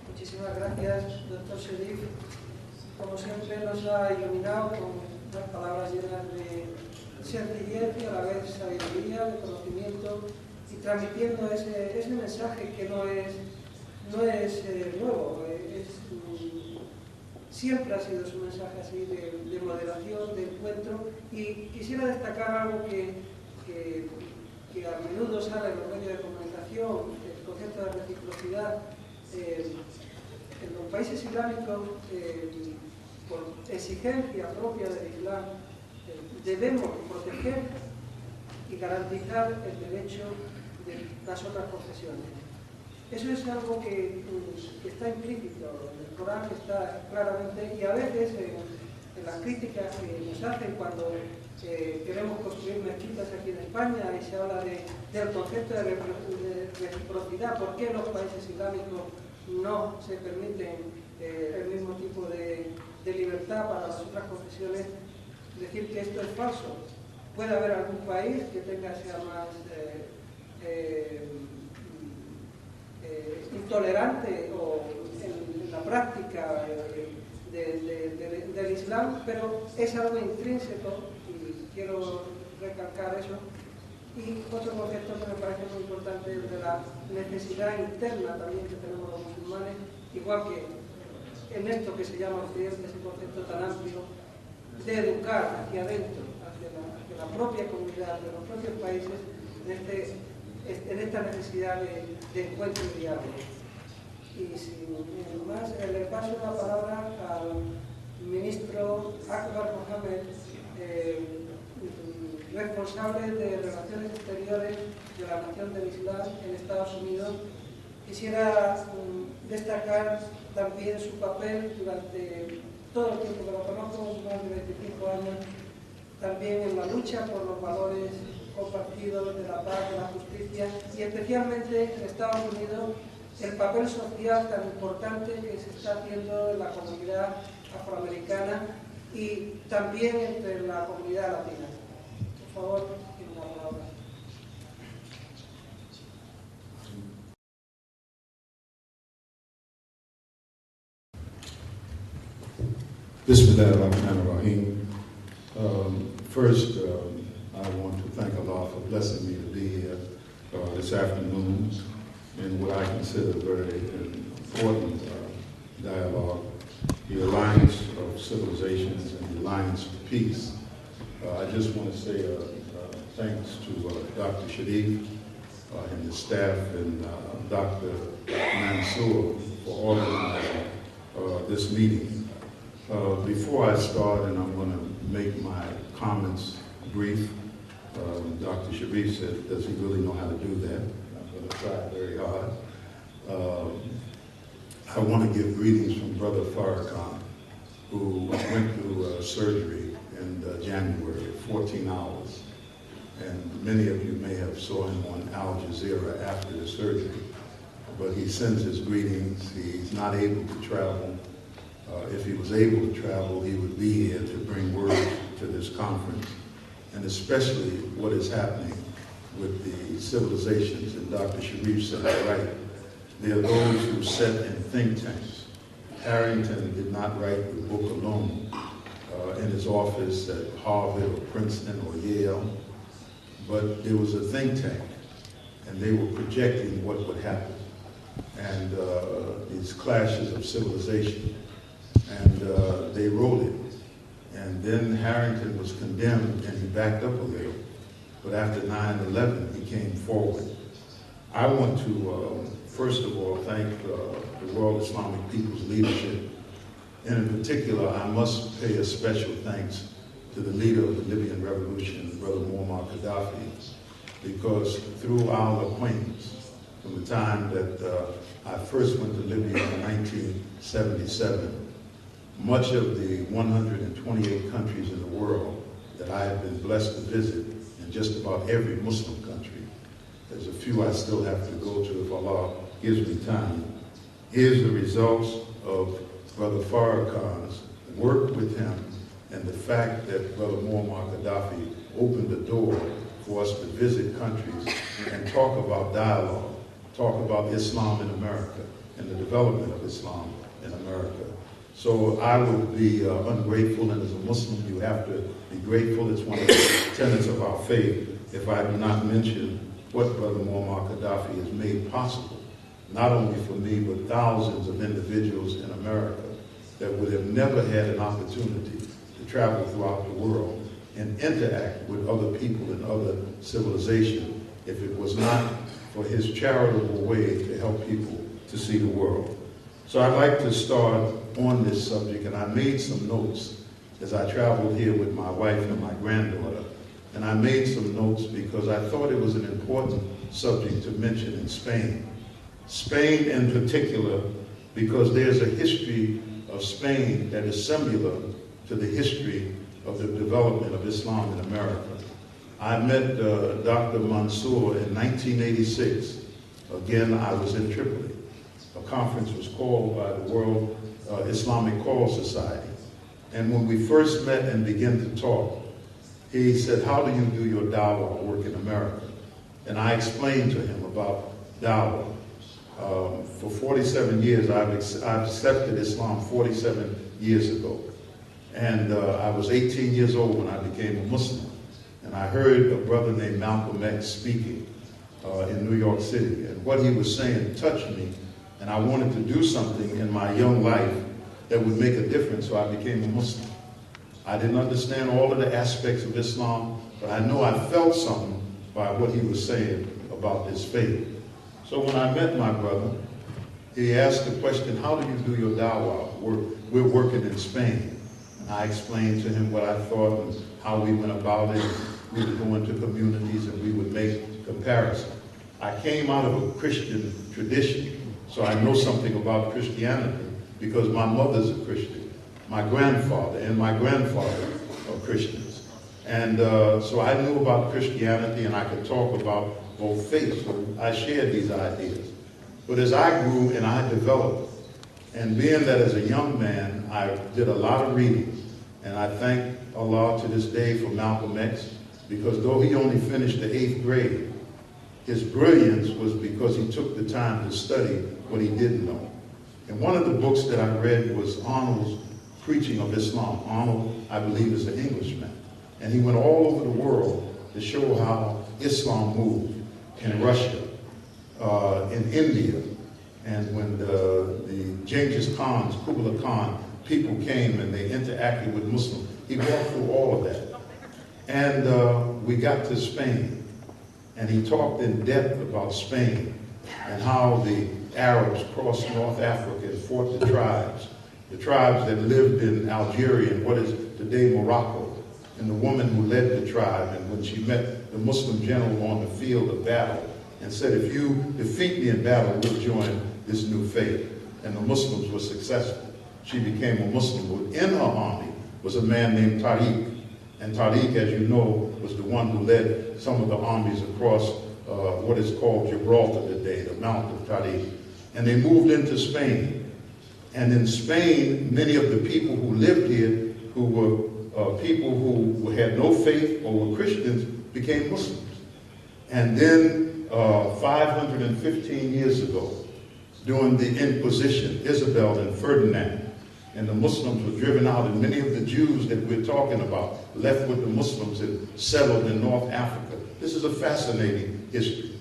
Muchísimas gracias, doctor Sherif. Como siempre nos ha iluminado con unas palabras llenas de sencillez y a la vez sabiduría, de conocimiento, y transmitiendo ese mensaje que no es nuevo, siempre ha sido su mensaje así de moderación, de encuentro. Y quisiera destacar algo que a menudo sale en los medios de comunicación, el concepto de reciprocidad. En los países islámicos, por exigencia propia del Islam, debemos proteger y garantizar el derecho de las otras confesiones. Eso es algo que está implícito en el Corán, está claramente, y a veces en las críticas que nos hacen cuando queremos construir mezquitas aquí en España y se habla del concepto de reciprocidad, ¿por qué en los países islámicos no se permiten el mismo tipo de libertad para las otras confesiones? Decir que esto es falso. Puede haber algún país que sea más intolerante o en la práctica del Islam, pero es algo intrínseco y quiero recalcar eso. Y otro concepto que me parece muy importante es de la necesidad interna también que tenemos los musulmanes, igual que en esto que se llama Occidente, ese concepto tan amplio de educar hacia adentro, hacia la propia comunidad, de los propios países, en esta necesidad de encuentro y diálogo. Y sin más, le paso la palabra al ministro Akbar Mohamed, responsable de Relaciones Exteriores de la Nación del Islam en Estados Unidos. Quisiera destacar también su papel durante todo el tiempo que lo conozco, más de 25 años, también en la lucha por los valores compartidos de la paz, de la justicia, y especialmente en Estados Unidos el papel social tan importante que se está haciendo en la comunidad afroamericana y también entre la comunidad latina. Por favor, tiene la palabra. Bismillahirrahmanirrahim. First, I want to thank Allah for blessing me to be here this afternoon in what I consider very important dialogue, the Alliance of Civilizations and the Alliance of Peace. I just want to say thanks to Dr. Sherif and his staff and Dr. Mansour for organizing this meeting. Before I start, and I'm going to make my comments brief, Dr. Sherif said, does he really know how to do that? I'm going to try very hard. I want to give greetings from Brother Farrakhan, who went through surgery in January, 14 hours. And many of you may have saw him on Al Jazeera after the surgery. But he sends his greetings. He's not able to travel. If he was able to travel, he would be here to bring word to this conference, and especially what is happening with the civilizations. And Dr. Sherif said it right. There are those who sit in think tanks. Harrington did not write the book alone in his office at Harvard or Princeton or Yale, but there was a think tank, and they were projecting what would happen, and these clashes of civilization. And they wrote it. And then Harrington was condemned and he backed up a little. But after 9/11, he came forward. I want to, first of all, thank the World Islamic People's leadership. And in particular, I must pay a special thanks to the leader of the Libyan revolution, Brother Muammar Gaddafi, because through our acquaintance, from the time that I first went to Libya in 1977, much of the 128 countries in the world that I have been blessed to visit, and just about every Muslim country, there's a few I still have to go to if Allah gives me time, is the results of Brother Farrakhan's work with him and the fact that Brother Muammar Gaddafi opened the door for us to visit countries and talk about dialogue, talk about Islam in America and the development of Islam in America. So I would be ungrateful, and as a Muslim you have to be grateful. It's one of the tenets of our faith if I do not mention what Brother Muammar Gaddafi has made possible, not only for me, but thousands of individuals in America that would have never had an opportunity to travel throughout the world and interact with other people in other civilizations if it was not for his charitable way to help people to see the world. So I'd like to start on this subject, and I made some notes as I traveled here with my wife and my granddaughter. And I made some notes because I thought it was an important subject to mention in Spain. Spain in particular, because there's a history of Spain that is similar to the history of the development of Islam in America. I met Dr. Mansour in 1986. Again, I was in Tripoli. A conference was called by the World Islamic Call Society. And when we first met and began to talk, he said, how do you do your dawah work in America? And I explained to him about dawah. For 47 years, I've accepted Islam 47 years ago. And I was 18 years old when I became a Muslim. And I heard a brother named Malcolm X speaking in New York City. And what he was saying touched me. And I wanted to do something in my young life that would make a difference, so I became a Muslim. I didn't understand all of the aspects of Islam, but I know I felt something by what he was saying about this faith. So when I met my brother, he asked the question, how do you do your dawah work? We're working in Spain. And I explained to him what I thought and how we went about it. We would go into communities and we would make comparisons. I came out of a Christian tradition, so I know something about Christianity because my mother's a Christian. My grandfather and my grandfather are Christians. And so I knew about Christianity and I could talk about both faiths. So I shared these ideas. But as I grew and I developed, and being that as a young man, I did a lot of reading. And I thank Allah to this day for Malcolm X, because though he only finished the 8th grade, his brilliance was because he took the time to study what he didn't know. And one of the books that I read was Arnold's Preaching of Islam. Arnold, I believe, is an Englishman. And he went all over the world to show how Islam moved in Russia, in India, and when the Genghis Khan's, Kublai Khan, people came and they interacted with Muslims. He walked through all of that. And we got to Spain, and he talked in depth about Spain and how the Arabs crossed North Africa and fought the tribes that lived in Algeria and what is today Morocco, and the woman who led the tribe, and when she met the Muslim general on the field of battle and said, if you defeat me in battle, we'll join this new faith. And the Muslims were successful. She became a Muslim. But in her army was a man named Tariq. And Tariq, as you know, was the one who led some of the armies across what is called Gibraltar today, the Mount of Tariq. And they moved into Spain. And in Spain, many of the people who lived here, who were people who had no faith or were Christians, became Muslims. And then 515 years ago, during the Inquisition, Isabel and Ferdinand, and the Muslims were driven out, and many of the Jews that we're talking about left with the Muslims and settled in North Africa. This is a fascinating history.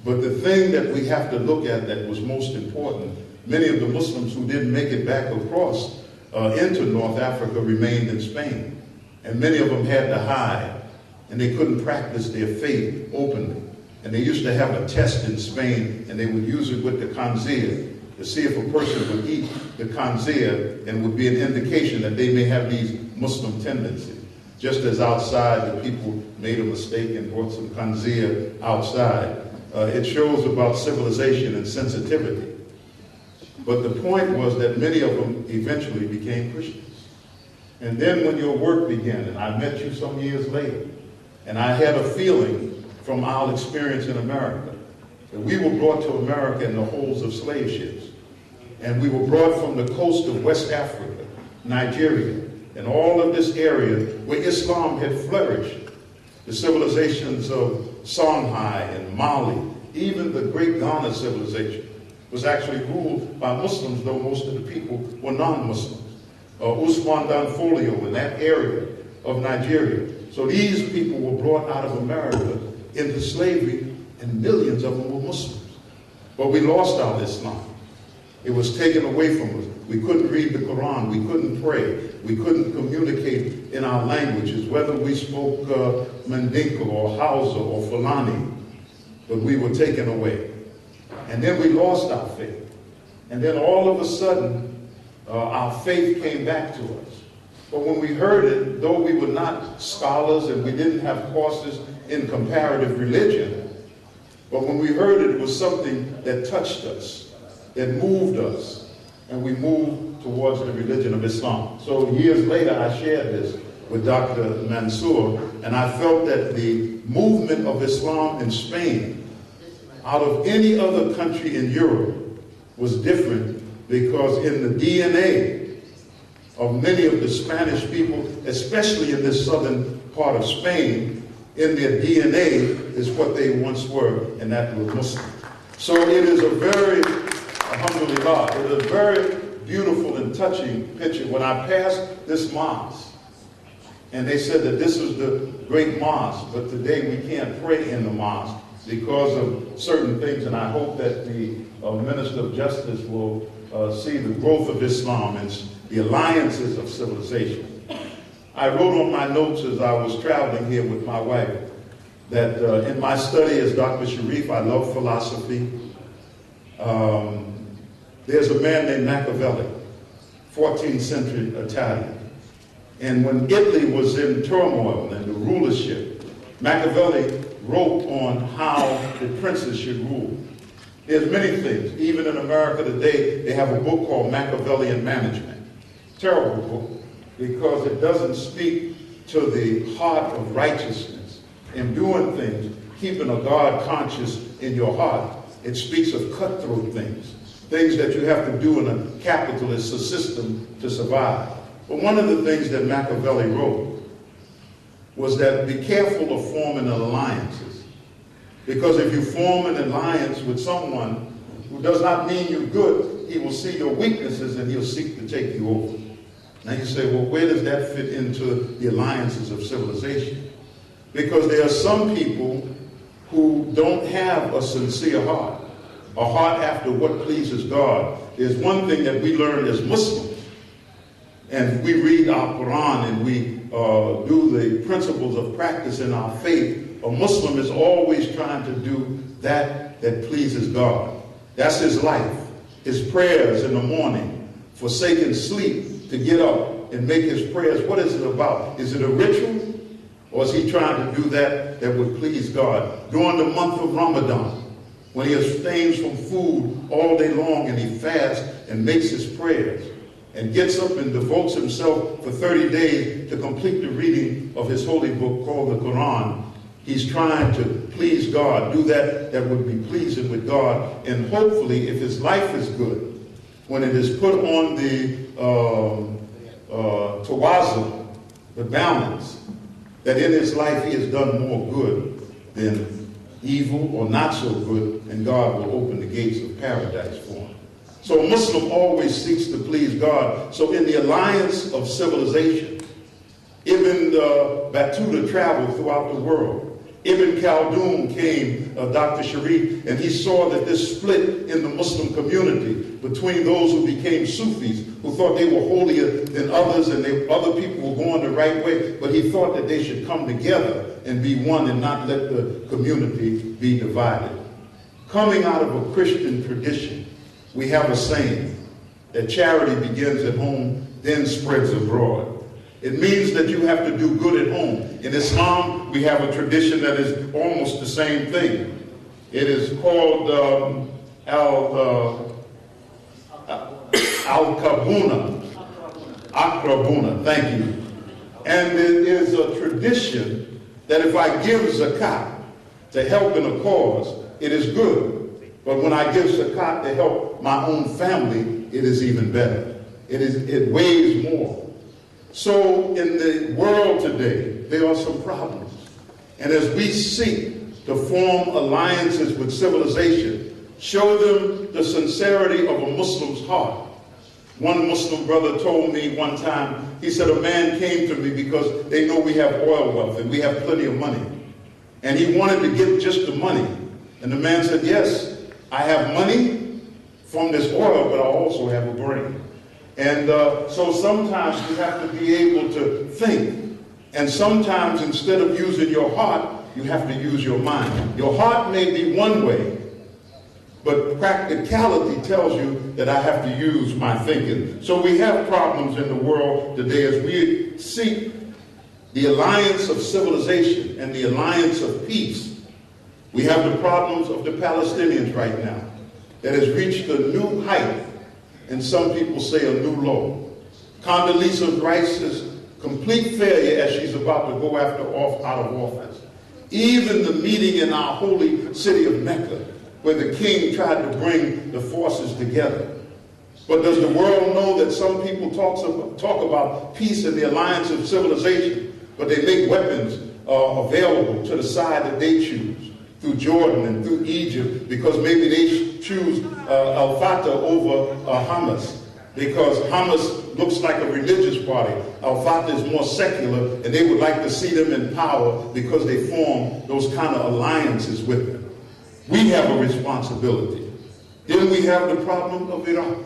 But the thing that we have to look at that was most important, many of the Muslims who didn't make it back across into North Africa remained in Spain. And many of them had to hide, and they couldn't practice their faith openly. And they used to have a test in Spain, and they would use it with the khanzir to see if a person would eat the khanzir, and would be an indication that they may have these Muslim tendencies. just as outside the people made a mistake and brought some khanzir outside. It shows about civilization and sensitivity. But the point was that many of them eventually became Christians. And then when your work began, and I met you some years later, and I had a feeling from our experience in America that we were brought to America in the holds of slave ships. And we were brought from the coast of West Africa, Nigeria, and all of this area where Islam had flourished. The civilizations of Songhai and Mali, even the great Ghana civilization, was actually ruled by Muslims, though most of the people were non-Muslims. Usman Dan Folio in that area of Nigeria. So these people were brought out of America into slavery, and millions of them were Muslims. But we lost our Islam. It was taken away from us. We couldn't read the Quran. We couldn't pray. We couldn't communicate in our languages, whether we spoke Mandinka or Hausa or Fulani. But we were taken away. And then we lost our faith. And then all of a sudden, our faith came back to us. But when we heard it, though we were not scholars and we didn't have courses in comparative religion, but when we heard it, it was something that touched us, that moved us, and we moved towards the religion of Islam. So years later, I shared this with Dr. Mansour, and I felt that the movement of Islam in Spain, out of any other country in Europe, was different because in the DNA of many of the Spanish people, especially in this southern part of Spain, in their DNA is what they once were, and that was Muslim. So it is a very, alhamdulillah, it is a very beautiful and touching picture. When I passed this mosque, and they said that this is the great mosque, but today we can't pray in the mosque because of certain things, and I hope that the Minister of Justice will see the growth of Islam and the alliances of civilization. I wrote on my notes as I was traveling here with my wife that in my study as Dr. Sherif, I love philosophy. There's a man named Machiavelli, 14th century Italian. And when Italy was in turmoil and the rulership, Machiavelli wrote on how the princes should rule. There's many things. Even in America today, they have a book called Machiavellian Management. Terrible book, because it doesn't speak to the heart of righteousness and doing things, keeping a God conscious in your heart. It speaks of cutthroat things, things that you have to do in a capitalist system to survive. But one of the things that Machiavelli wrote was that be careful of forming alliances. Because if you form an alliance with someone who does not mean you good, he will see your weaknesses and he'll seek to take you over. Now you say, well, where does that fit into the alliances of civilization? Because there are some people who don't have a sincere heart, a heart after what pleases God. There's one thing that we learn as Muslims, and we read our Quran and we do the principles of practice in our faith. A Muslim is always trying to do that pleases God. That's his life. His prayers in the morning, forsaking sleep to get up and make his prayers. What is it about? Is it a ritual? Or is he trying to do that would please God? During the month of Ramadan, when he abstains from food all day long and he fasts and makes his prayers and gets up and devotes himself for 30 days to complete the reading of his holy book called the Quran, he's trying to please God, do that would be pleasing with God. And hopefully, if his life is good, when it is put on the tawazun, the balance, that in his life he has done more good than evil or not so good, and God will open the gates of paradise for him. So a Muslim always seeks to please God. So in the alliance of civilization, Ibn Battuta traveled throughout the world. Ibn Khaldun came, Dr. Sherif, and he saw that this split in the Muslim community between those who became Sufis, who thought they were holier than others and other people were going the right way, but he thought that they should come together and be one and not let the community be divided. Coming out of a Christian tradition, we have a saying that charity begins at home, then spreads abroad. It means that you have to do good at home. In Islam, we have a tradition that is almost the same thing. It is called Akrabuna, thank you. And it is a tradition that if I give zakat to help in a cause, it is good. But when I give zakat to help my own family, it is even better. It weighs more. So in the world today, there are some problems. And as we seek to form alliances with civilization, show them the sincerity of a Muslim's heart. One Muslim brother told me one time, he said, a man came to me because they know we have oil wealth and we have plenty of money. And he wanted to get just the money. And the man said, yes, I have money from this oil, but I also have a brain. And so sometimes you have to be able to think. And sometimes instead of using your heart, you have to use your mind. Your heart may be one way, but practicality tells you that I have to use my thinking. So we have problems in the world today as we seek the alliance of civilization and the alliance of peace. We have the problems of the Palestinians right now that has reached a new height, and some people say a new low. Condoleezza Rice's complete failure as she's about to go out of office. Even the meeting in our holy city of Mecca, where the king tried to bring the forces together. But does the world know that some people talk about peace and the alliance of civilization, but they make weapons available to the side that they choose, through Jordan and through Egypt, because maybe they choose Al-Fatah over Hamas, because Hamas looks like a religious party. Al-Fatah is more secular, and they would like to see them in power because they form those kind of alliances with them. We have a responsibility. Then we have the problem of Iraq.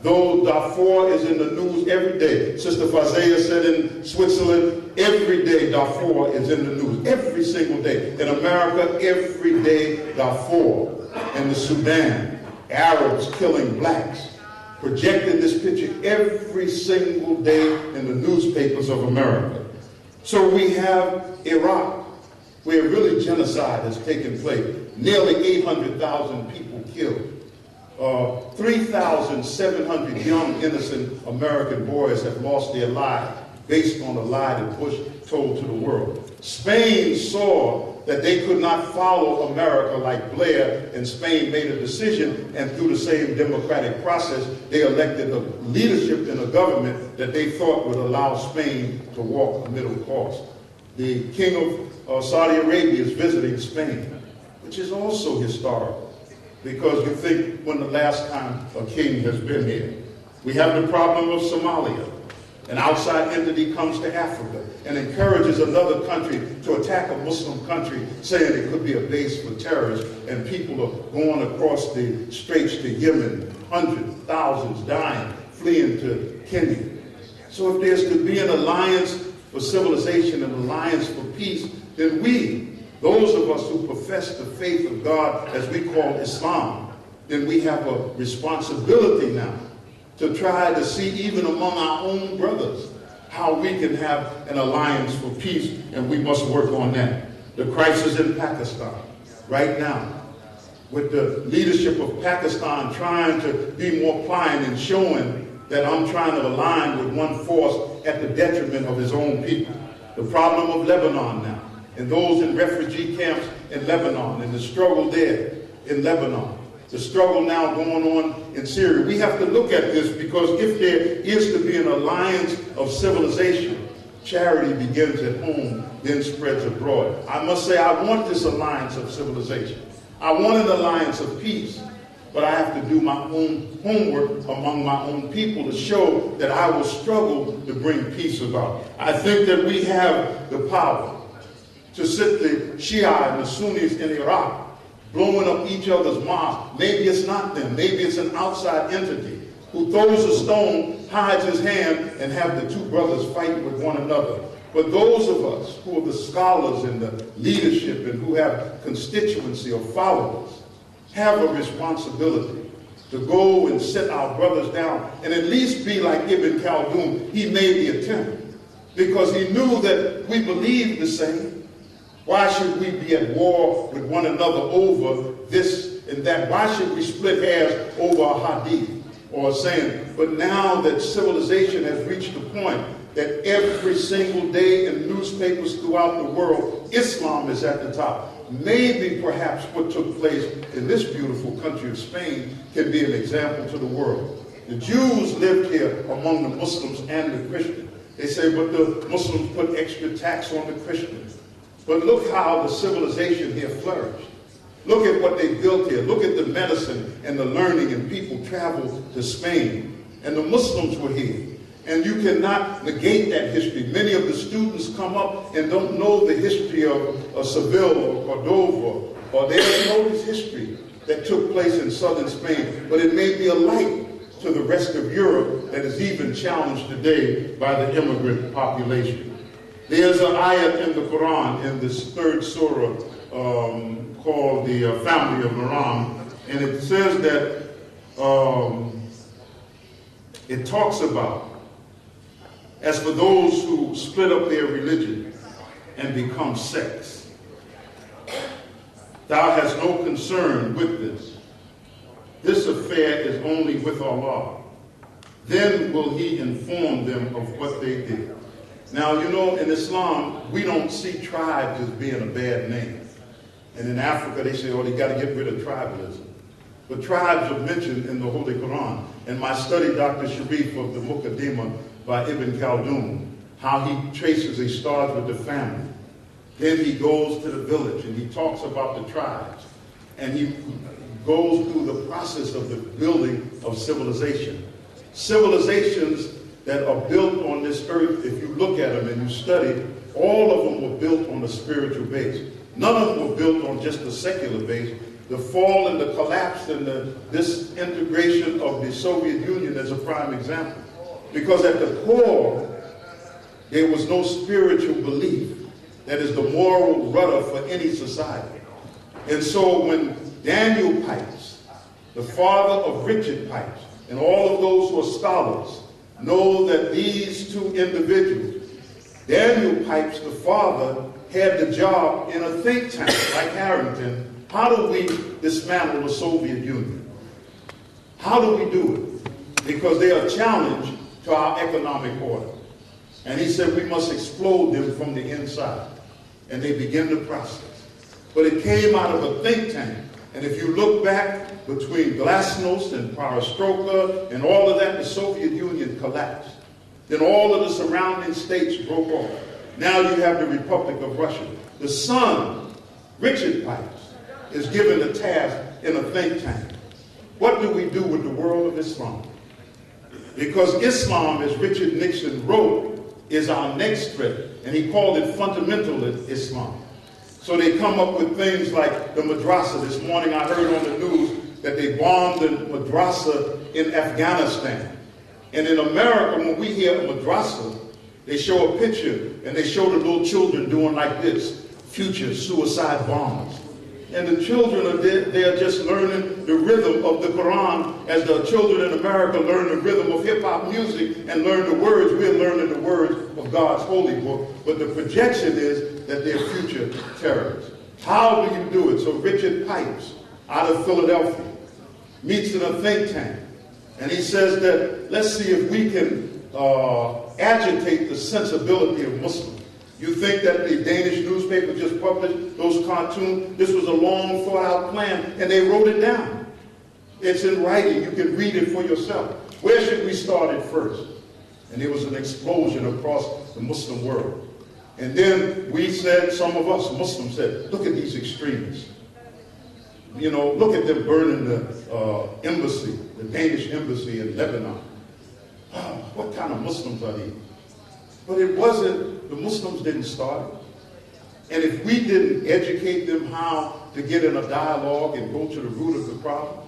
Though Darfur is in the news every day. Sister Fazea said in Switzerland, every day Darfur is in the news, every single day. In America, every day Darfur. In the Sudan, Arabs killing blacks. Projecting this picture every single day in the newspapers of America. So we have Iraq, where really genocide has taken place. Nearly 800,000 people killed. 3,700 young, innocent American boys have lost their lives based on a lie that Bush told to the world. Spain saw that they could not follow America like Blair, and Spain made a decision, and through the same democratic process, they elected a leadership in a government that they thought would allow Spain to walk a middle course. The King of Saudi Arabia is visiting Spain, which is also historical, because you think when the last time a king has been here. We have the problem of Somalia. An outside entity comes to Africa and encourages another country to attack a Muslim country, saying it could be a base for terrorists, and people are going across the straits to Yemen, hundreds, thousands dying, fleeing to Kenya. So if there's to be an alliance for civilization, an alliance for peace, then we, those of us who profess the faith of God as we call Islam, then we have a responsibility now to try to see, even among our own brothers, how we can have an alliance for peace, and we must work on that. The crisis in Pakistan right now, with the leadership of Pakistan trying to be more pliant and showing that I'm trying to align with one force at the detriment of his own people. The problem of Lebanon now, and those in refugee camps in Lebanon, and the struggle there in Lebanon. The struggle now going on in Syria. We have to look at this, because if there is to be an alliance of civilization, charity begins at home, then spreads abroad. I must say, I want this alliance of civilization. I want an alliance of peace, but I have to do my own homework among my own people to show that I will struggle to bring peace about. I think that we have the power to sit the Shia and the Sunnis in Iraq blowing up each other's mosques. Maybe it's not them. Maybe it's an outside entity who throws a stone, hides his hand, and have the two brothers fight with one another. But those of us who are the scholars and the leadership and who have constituency or followers have a responsibility to go and sit our brothers down and at least be like Ibn Khaldun. He made the attempt. because he knew that we believed the same. Why should we be at war with one another over this and that? Why should we split hairs over a hadith or a saying? But now that civilization has reached the point that every single day in newspapers throughout the world, Islam is at the top. Maybe perhaps what took place in this beautiful country of Spain can be an example to the world. The Jews lived here among the Muslims and the Christians. They say, but the Muslims put extra tax on the Christians. But look how the civilization here flourished. Look at what they built here. Look at the medicine and the learning, and people traveled to Spain. And the Muslims were here. And you cannot negate that history. Many of the students come up and don't know the history of Seville or Cordova, or they don't know this history that took place in southern Spain. But it may be a light to the rest of Europe that is even challenged today by the immigrant population. There's an ayat in the Quran, in this third surah, called the Family of Naram, and it says that it talks about, as for those who split up their religion and become sects, thou hast no concern with this. This affair is only with Allah. Then will He inform them of what they did. Now, you know, in Islam, we don't see tribes as being a bad name. And in Africa, they say, oh, they got to get rid of tribalism. But tribes are mentioned in the Holy Quran. In my study, Dr. Sherif of the Muqaddimah by Ibn Khaldun, how he traces, he starts with the family. Then he goes to the village and he talks about the tribes. And he goes through the process of the building of civilization. Civilizations that are built on this earth, if you look at them and you study, all of them were built on a spiritual base. None of them were built on just a secular base. The fall and the collapse and the disintegration of the Soviet Union is a prime example. Because at the core, there was no spiritual belief that is the moral rudder for any society. And so when Daniel Pipes, the father of Richard Pipes, and all of those who are scholars know that these two individuals, Daniel Pipes, the father, had the job in a think tank like Harrington. How do we dismantle the Soviet Union? How do we do it? Because they are challenged to our economic order. And he said we must explode them from the inside. And they begin the process. But it came out of a think tank. And if you look back between Glasnost and Perestroika and all of that, the Soviet Union collapsed. Then all of the surrounding states broke off. Now you have the Republic of Russia. The son, Richard Pipes, is given a task in a think tank. What do we do with the world of Islam? Because Islam, as Richard Nixon wrote, is our next threat. And he called it fundamentalist Islam. So they come up with things like the madrasa. This morning I heard on the news that they bombed the madrasa in Afghanistan. And in America, when we hear a madrasa, they show a picture and they show the little children doing like this, future suicide bombers. And the children are there, they are just learning the rhythm of the Quran as the children in America learn the rhythm of hip-hop music and learn the words. We're learning the words of God's holy book. But the projection is that they're future terrorists. How do you do it? So Richard Pipes out of Philadelphia meets in a think tank. And he says that let's see if we can agitate the sensibility of Muslims. You think that the Danish newspaper just published those cartoons? This was a long thought-out plan, and they wrote it down. It's in writing. You can read it for yourself. Where should we start it first? And there was an explosion across the Muslim world. And then we said, some of us Muslims said, look at these extremists. You know, look at them burning the embassy, the Danish embassy in Lebanon. Oh, what kind of Muslims are these? But it wasn't, the Muslims didn't start it. And if we didn't educate them how to get in a dialogue and go to the root of the problem,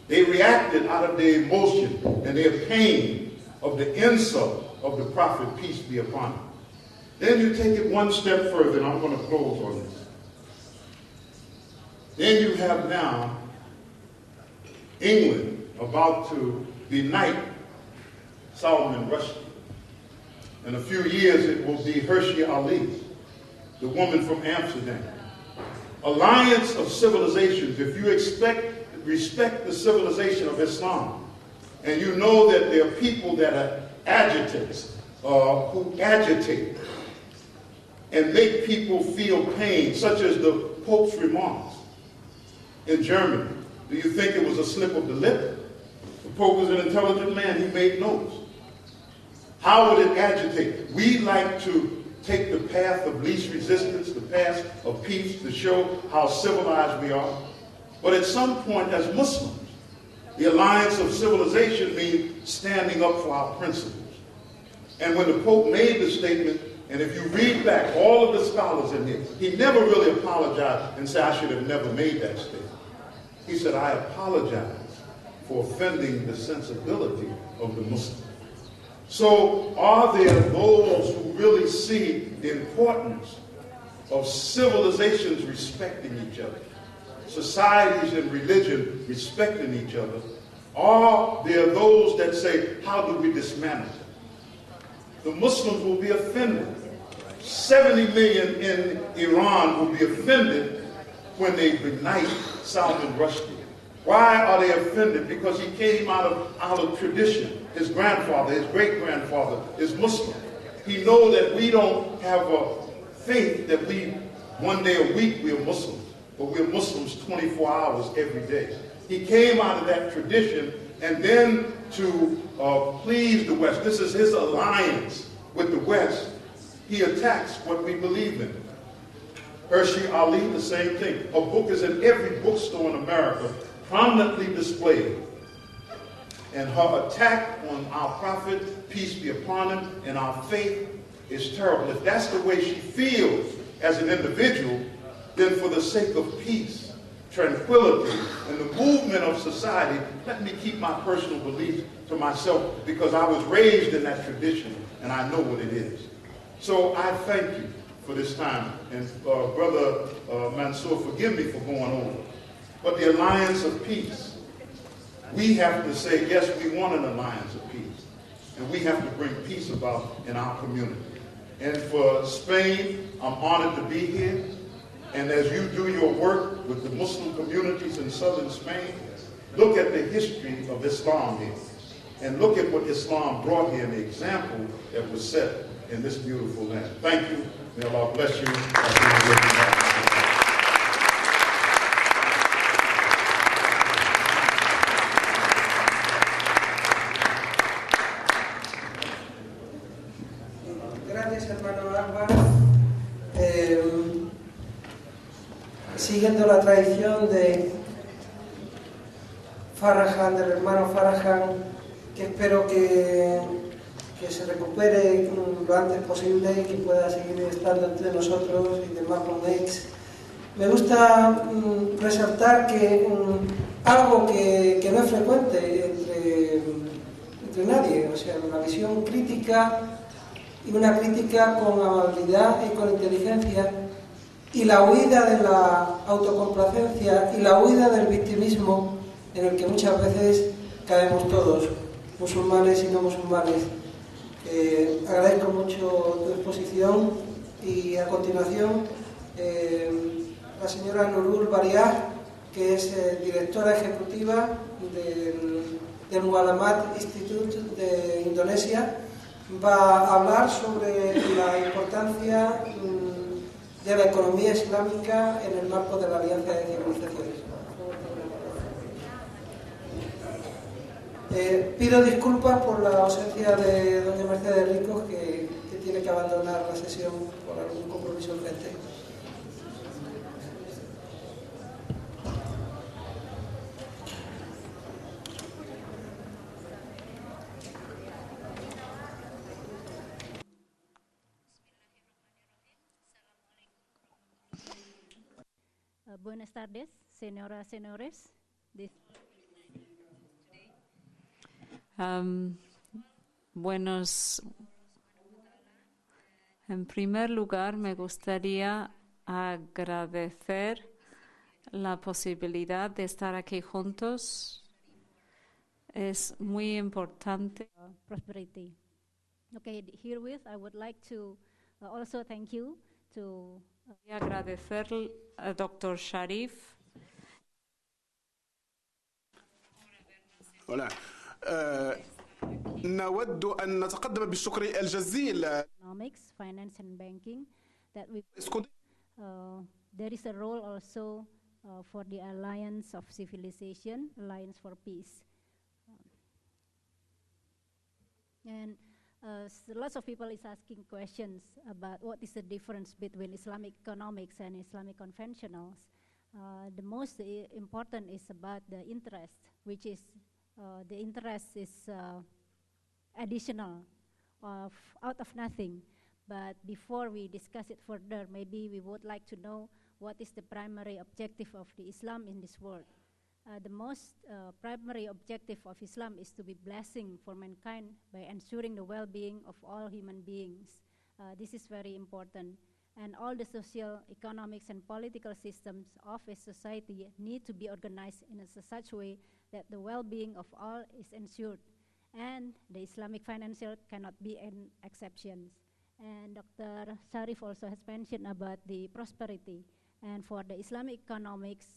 they reacted out of their emotion and their pain of the insult of the Prophet, peace be upon him. Then you take it one step further, and I'm going to close on this. Then you have now England about to unite Solomon Rushdie. In a few years, it will be Hershey Ali, the woman from Amsterdam. Alliance of civilizations. If you respect the civilization of Islam, and you know that there are people that are agitators, who agitate and make people feel pain, such as the Pope's remarks in Germany. Do you think it was a slip of the lip? The Pope was an intelligent man. He made notes. How would it agitate? We like to take the path of least resistance, the path of peace, to show how civilized we are. But at some point, as Muslims, the alliance of civilization means standing up for our principles. And when the Pope made the statement, and if you read back all of the scholars in here, he never really apologized and said, I should have never made that statement. He said, I apologize for offending the sensibility of the Muslim. So are there those who really see the importance of civilizations respecting each other, societies and religion respecting each other? Are there those that say, how do we dismantle it? The Muslims will be offended. 70 million in Iran will be offended when they ignite Salman Rushdie. Why are they offended? Because he came out of tradition. His grandfather, his great-grandfather is Muslim. He knows that we don't have a faith that we, one day a week, we are Muslims. But we're Muslims 24 hours every day. He came out of that tradition, and then to please the West, this is his alliance with the West, he attacks what we believe in. Hershey Ali, the same thing. Her book is in every bookstore in America, prominently displayed. And her attack on our prophet, peace be upon him, and our faith is terrible. If that's the way she feels as an individual, then for the sake of peace, tranquility, and the movement of society, let me keep my personal beliefs to myself, because I was raised in that tradition and I know what it is. So I thank you for this time. And Brother Mansour, forgive me for going over. But the alliance of peace, we have to say, yes, we want an alliance of peace. And we have to bring peace about in our community. And for Spain, I'm honored to be here. And as you do your work with the Muslim communities in southern Spain, look at the history of Islam here. And look at what Islam brought here and the example that was set in this beautiful land. Thank you. May Allah bless you. Gracias, hermano Akbar. Siguiendo la tradición de Farrahan, del hermano Farrahan, que espero que se recupere lo antes posible y que pueda seguir estando entre nosotros y demás con X. Me gusta resaltar que algo que no es frecuente entre nadie, o sea, una visión crítica y una crítica con amabilidad y con inteligencia, y la huida de la autocomplacencia y la huida del victimismo en el que muchas veces caemos todos, musulmanes y no musulmanes. Agradezco mucho tu exposición y a continuación la señora Nurul, que es directora ejecutiva del Muhammad Institute de Indonesia, va a hablar sobre la importancia de la economía islámica en el marco de la Alianza de Civilizaciones. Pido disculpas por la ausencia de doña Mercedes Rico, que tiene que abandonar la sesión por algún compromiso urgente. Buenas tardes, señoras y señores. En primer lugar, me gustaría agradecer la posibilidad de estar aquí juntos. Es muy importante. Prosperity. Okay, herewith I would like to also thank you to agradecer al Dr. Sherif. Hola. نود أن نتقدم بالشكر الجزيل. Economics, finance and banking, that we there is a role also for the Alliance of Civilization, Alliance for Peace. And lots of people is asking questions about what is the difference between Islamic economics and Islamic conventionals. The most important is about the interest, which is the interest is additional out of nothing. But before we discuss it further, maybe we would like to know what is the primary objective of the Islam in this world. The most primary objective of Islam is to be blessing for mankind by ensuring the well-being of all human beings. This is very important. And all the social, economics, and political systems of a society need to be organized in such a way that the well-being of all is ensured. And the Islamic financial cannot be an exception. And Dr. Sherif also has mentioned about the prosperity. And for the Islamic economics,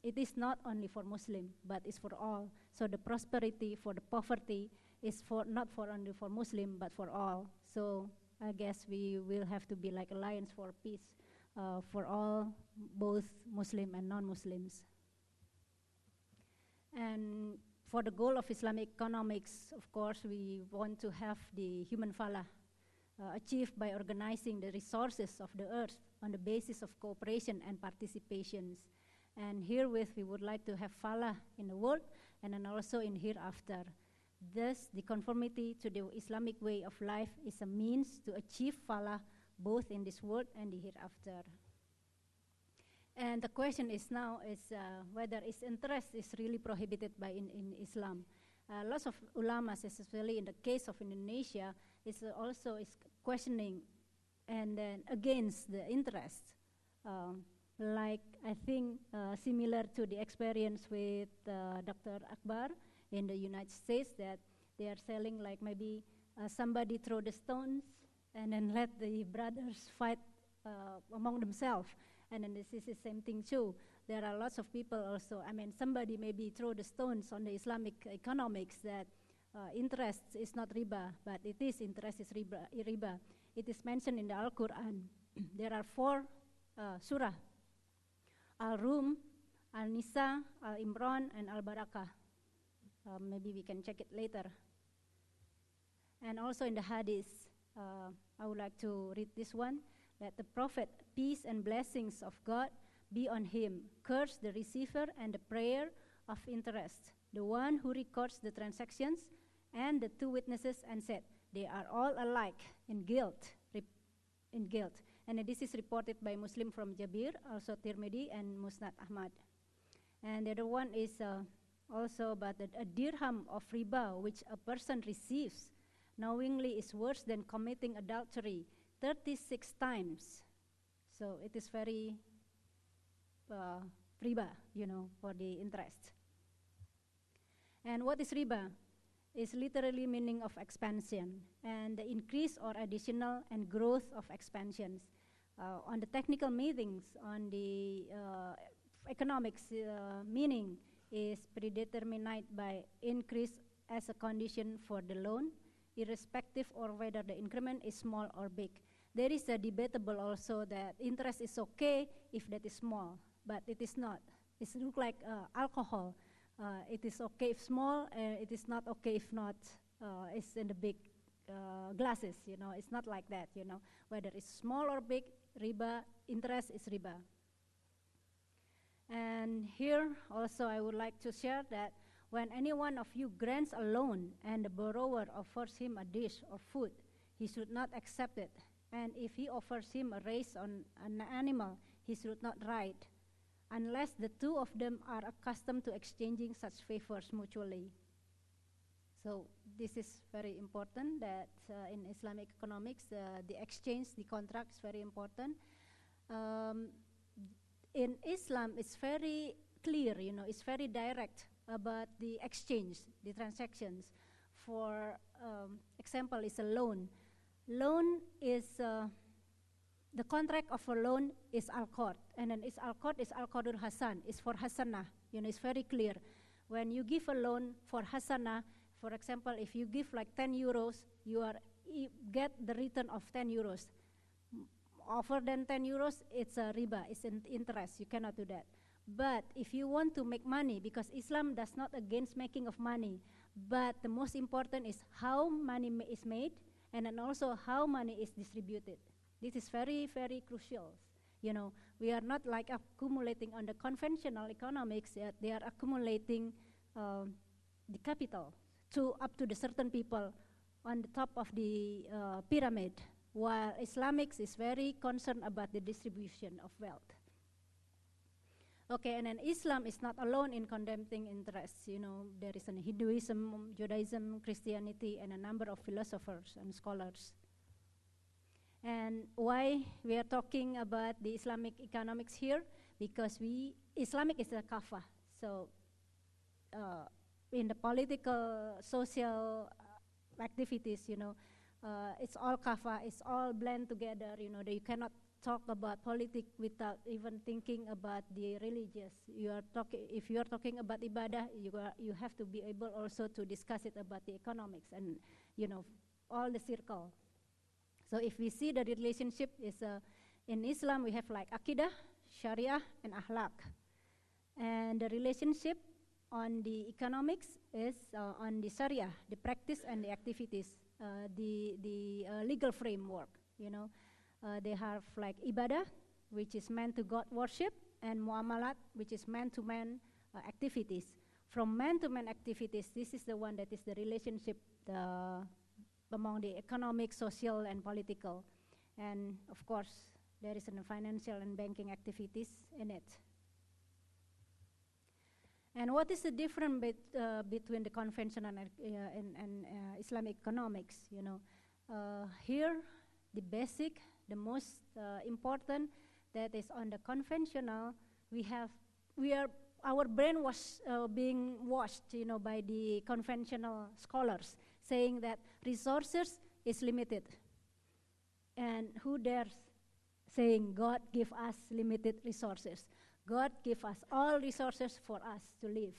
it is not only for Muslim, but it's for all. So the prosperity for the poverty is not only for Muslim, but for all. So I guess we will have to be like Alliance for Peace for all, both Muslim and non-Muslims. And for the goal of Islamic economics, of course, we want to have the human falah achieved by organizing the resources of the earth on the basis of cooperation and participations. And herewith, we would like to have falah in the world and then also in hereafter. Thus, the conformity to the Islamic way of life is a means to achieve falah both in this world and the hereafter. And the question is now is whether its interest is really prohibited by in Islam. Lots of ulamas, especially in the case of Indonesia, is also questioning and then against the interest. Like I think similar to the experience with Dr. Akbar in the United States, that they are selling like maybe somebody throw the stones and then let the brothers fight among themselves. And then this is the same thing too. There are lots of people also, I mean, somebody maybe throw the stones on the Islamic economics that interest is not riba, but it is interest is riba. It is mentioned in the Al-Quran. There are 4 surah: Al-Rum, Al-Nisa, Al-Imran, and Al-Barakah. Maybe we can check it later. And also in the Hadith, I would like to read this one, that the Prophet, peace and blessings of God be on him, cursed the receiver and the prayer of interest, the one who records the transactions, and the 2 witnesses, and said, they are all alike in guilt. And this is reported by Muslim from Jabir, also Tirmidhi, and Musnad Ahmad. And the other one is also about a dirham of riba, which a person receives knowingly is worse than committing adultery 36 times. So it is very riba, for the interest. And what is riba? Is literally meaning of expansion and the increase or additional and growth of expansions. On the technical meanings, on the economics meaning is predetermined by increase as a condition for the loan, irrespective or whether the increment is small or big. There is a debatable also that interest is okay if that is small, but it is not. It looks like alcohol. It is okay if small, it is not okay if not, it's in the big glasses, It's not like that, Whether it's small or big, riba, interest is riba. And here also I would like to share that when any one of you grants a loan and the borrower offers him a dish or food, he should not accept it. And if he offers him a race on an animal, he should not ride, unless the 2 of them are accustomed to exchanging such favors mutually. So this is very important that in Islamic economics, the exchange, the contract is very important. In Islam, it's very clear, it's very direct about the exchange, the transactions. For example is a loan. Loan is, the contract of a loan is al-qard, and then it's al-qard is al-qadr hasan, it's for hasanah, it's very clear. When you give a loan for hasanah, for example, if you give like 10 euros, you get the return of 10 euros. Over than 10 euros, it's a riba, it's an interest, you cannot do that. But if you want to make money, because Islam does not against making of money, but the most important is how money is made, and then also how money is distributed. This is very, very crucial. We are not like accumulating on the conventional economics, yet they are accumulating the capital up to the certain people on the top of the pyramid, while Islamics is very concerned about the distribution of wealth. Okay, and then Islam is not alone in condemning interests. There is an Hinduism, Judaism, Christianity, and a number of philosophers and scholars. And why we are talking about the Islamic economics here? Because Islamic is a kafah. So in the political, social activities, it's all kafah, it's all blend together. You cannot talk about politics without even thinking about the religious. If you are talking about ibadah, you have to be able also to discuss it about the economics and all the circle. So if we see the relationship is in Islam, we have like akidah, sharia, and akhlaq. And the relationship on the economics is on the sharia, the practice and the activities, the legal framework. They have like ibadah, which is meant to God worship, and muamalat, which is man-to-man activities. From man-to-man activities, this is the one that is the relationship among the economic, social, and political. And of course, there is a financial and banking activities in it. And what is the difference between the conventional and Islamic economics? Here, the basic, the most important, that is on the conventional, our brain was being washed, by the conventional scholars, saying that resources is limited. And who dares saying God give us limited resources? God give us all resources for us to live,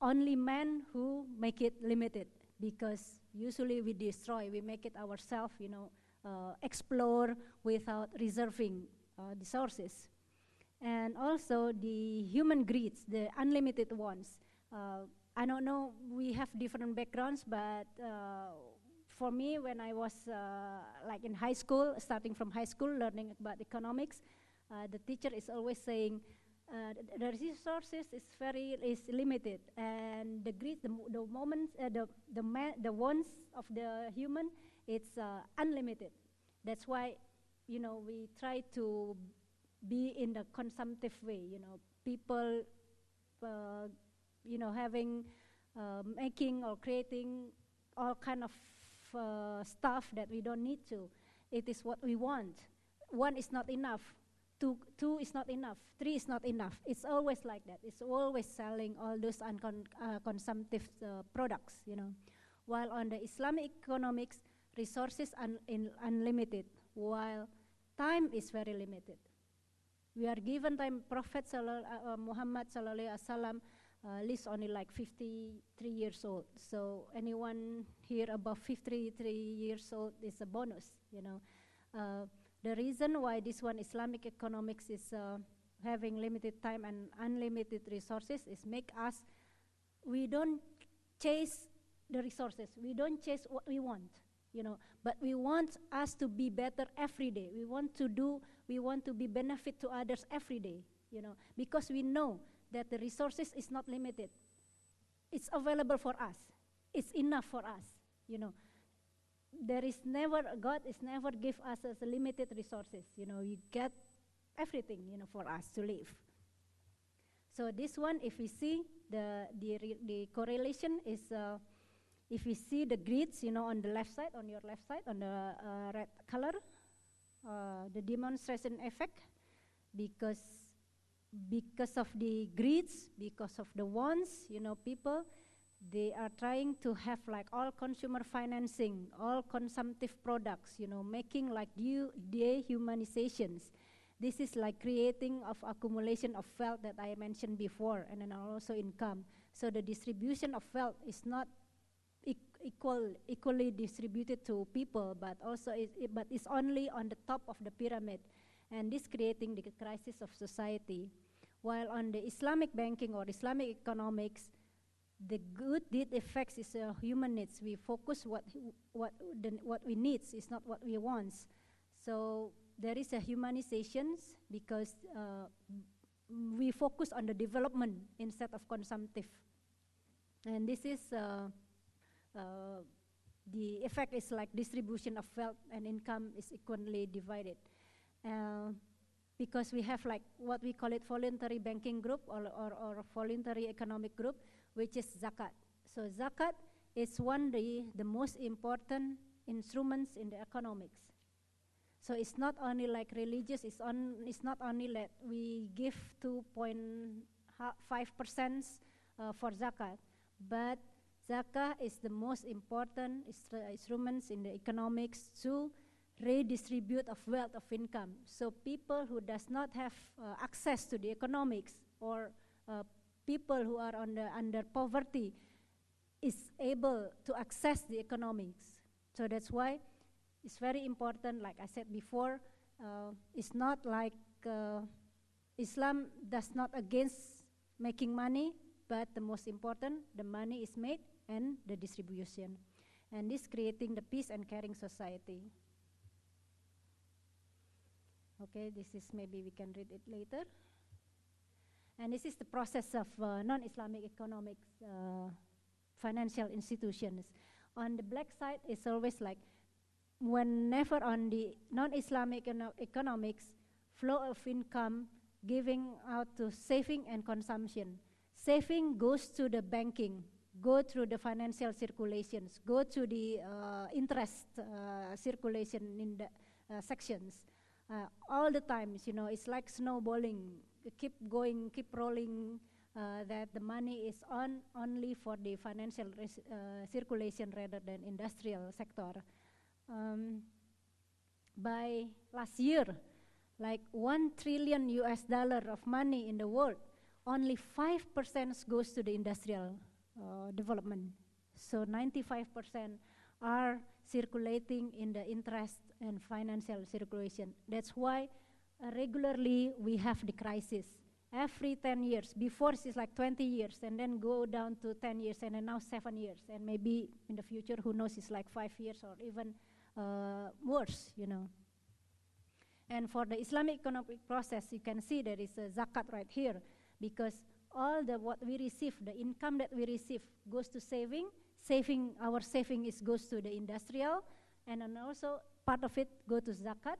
Only man who make it limited, because usually we destroy, we make it ourselves, explore without reserving the sources. And also the human greeds, the unlimited ones. I don't know, we have different backgrounds, but for me, when I was like in high school, starting from high school, learning about economics, the teacher is always saying the resources is limited, and the greed, the moments, the wants of the human, it's unlimited. That's why, we try to be in the consumptive way. People, having, making or creating all kind of stuff that we don't need to. It is what we want. One is not enough. Two is not enough. Three is not enough. It's always like that. It's always selling all those consumptive products, While on the Islamic economics, resources are unlimited, while time is very limited. We are given time. Prophet Muhammad sallallahu alaihi wasallam lives only like 53 years old. So anyone here above 53 years old is a bonus, The reason why this one Islamic economics is having limited time and unlimited resources is make us, we don't chase the resources. We don't chase what we want, but we want us to be better every day. We want to be benefit to others every day, because we know that the resources is not limited. It's available for us. It's enough for us, God is never give us as limited resources. You get everything, for us to live. So this one, if we see the correlation is, if we see the grids, on the left side, on your left side, on the red color, the demonstration effect, because of the grids, because of the wants, people, they are trying to have like all consumer financing, all consumptive products, making like dehumanizations. This is like creating of accumulation of wealth that I mentioned before, and then also income. So the distribution of wealth is not equally distributed to people, but also but it's only on the top of the pyramid, and this creating the crisis of society. While on the Islamic banking or Islamic economics, the good deed effects is human needs. We focus what we need, is not what we want. So there is a humanization because we focus on the development instead of consumptive. And this is the effect is like distribution of wealth and income is equally divided. Because we have like what we call it voluntary banking group or voluntary economic group, which is zakat. So zakat is one of the most important instruments in the economics. So it's not only like religious, it's not only that we give 2.5% for zakat, but zakat is the most important instruments in the economics to redistribute of wealth of income. So people who does not have access to the economics or people who are under poverty is able to access the economics. So that's why it's very important, like I said before, it's not like Islam does not against making money, but the most important, the money is made and the distribution. And this creating the peace and caring society. Okay, this is maybe we can read it later. And this is the process of non-Islamic economics financial institutions. On the black side, it's always like whenever on the non-Islamic economics, flow of income giving out to saving and consumption. Saving goes to the banking, go through the financial circulations, go to the interest circulation in the sections. All the times, it's like snowballing. You keep going, keep rolling, that the money is only for the financial circulation rather than industrial sector. By last year, like $1 trillion of money in the world, only 5% goes to the industrial development. So 95% are circulating in the interest and financial circulation. That's why regularly we have the crisis. Every 10 years, before it's like 20 years, and then go down to 10 years, and then now 7 years, and maybe in the future, who knows, it's like 5 years or even worse, And for the Islamic economic process, you can see there is a zakat right here, because all what we receive, the income that we receive goes to saving, our saving goes to the industrial, and then also part of it go to zakat,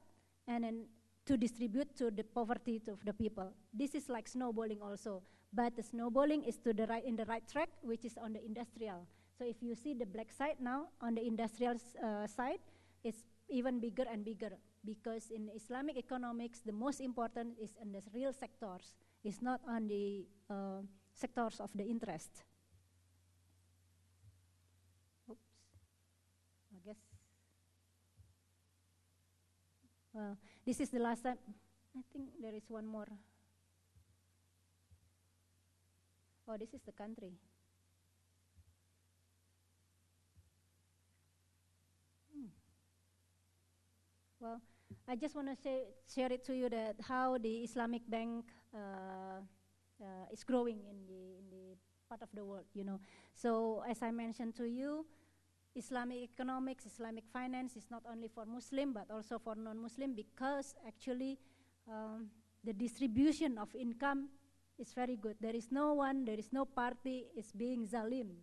and then to distribute to the poverty of the people. This is like snowballing also, but the snowballing is to the right, in the right track, which is on the industrial. So if you see the black side now, on the industrial side, it's even bigger and bigger, because in Islamic economics, the most important is in the real sectors. It's not on the sectors of the interest. Oops, I guess. Well, this is the last time. I think there is one more. Oh, this is the country. Well, I just want to share it to you that how the Islamic bank is growing in the part of the world, So as I mentioned to you, Islamic economics, Islamic finance is not only for Muslim but also for non-Muslim, because actually the distribution of income is very good. There is no party is being zalim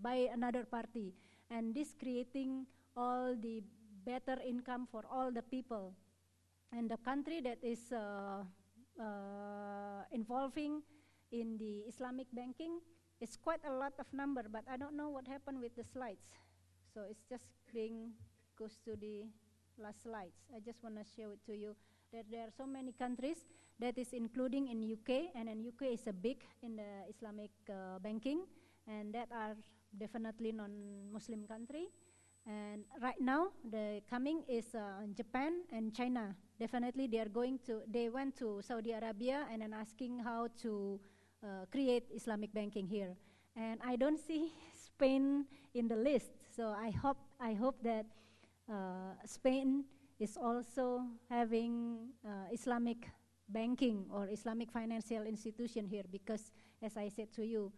by another party, and this creating all the better income for all the people. And the country that is involving in the Islamic banking is quite a lot of number, but I don't know what happened with the slides. So it's just goes to the last slides. I just want to show it to you that there are so many countries that is including in UK, and then UK is a big in the Islamic banking, and that are definitely non-Muslim country. And right now, the coming is Japan and China. Definitely, they went to Saudi Arabia and then asking how to create Islamic banking here. And I don't see Spain in the list. So I hope that Spain is also having Islamic banking or Islamic financial institution here, because, as I said to you,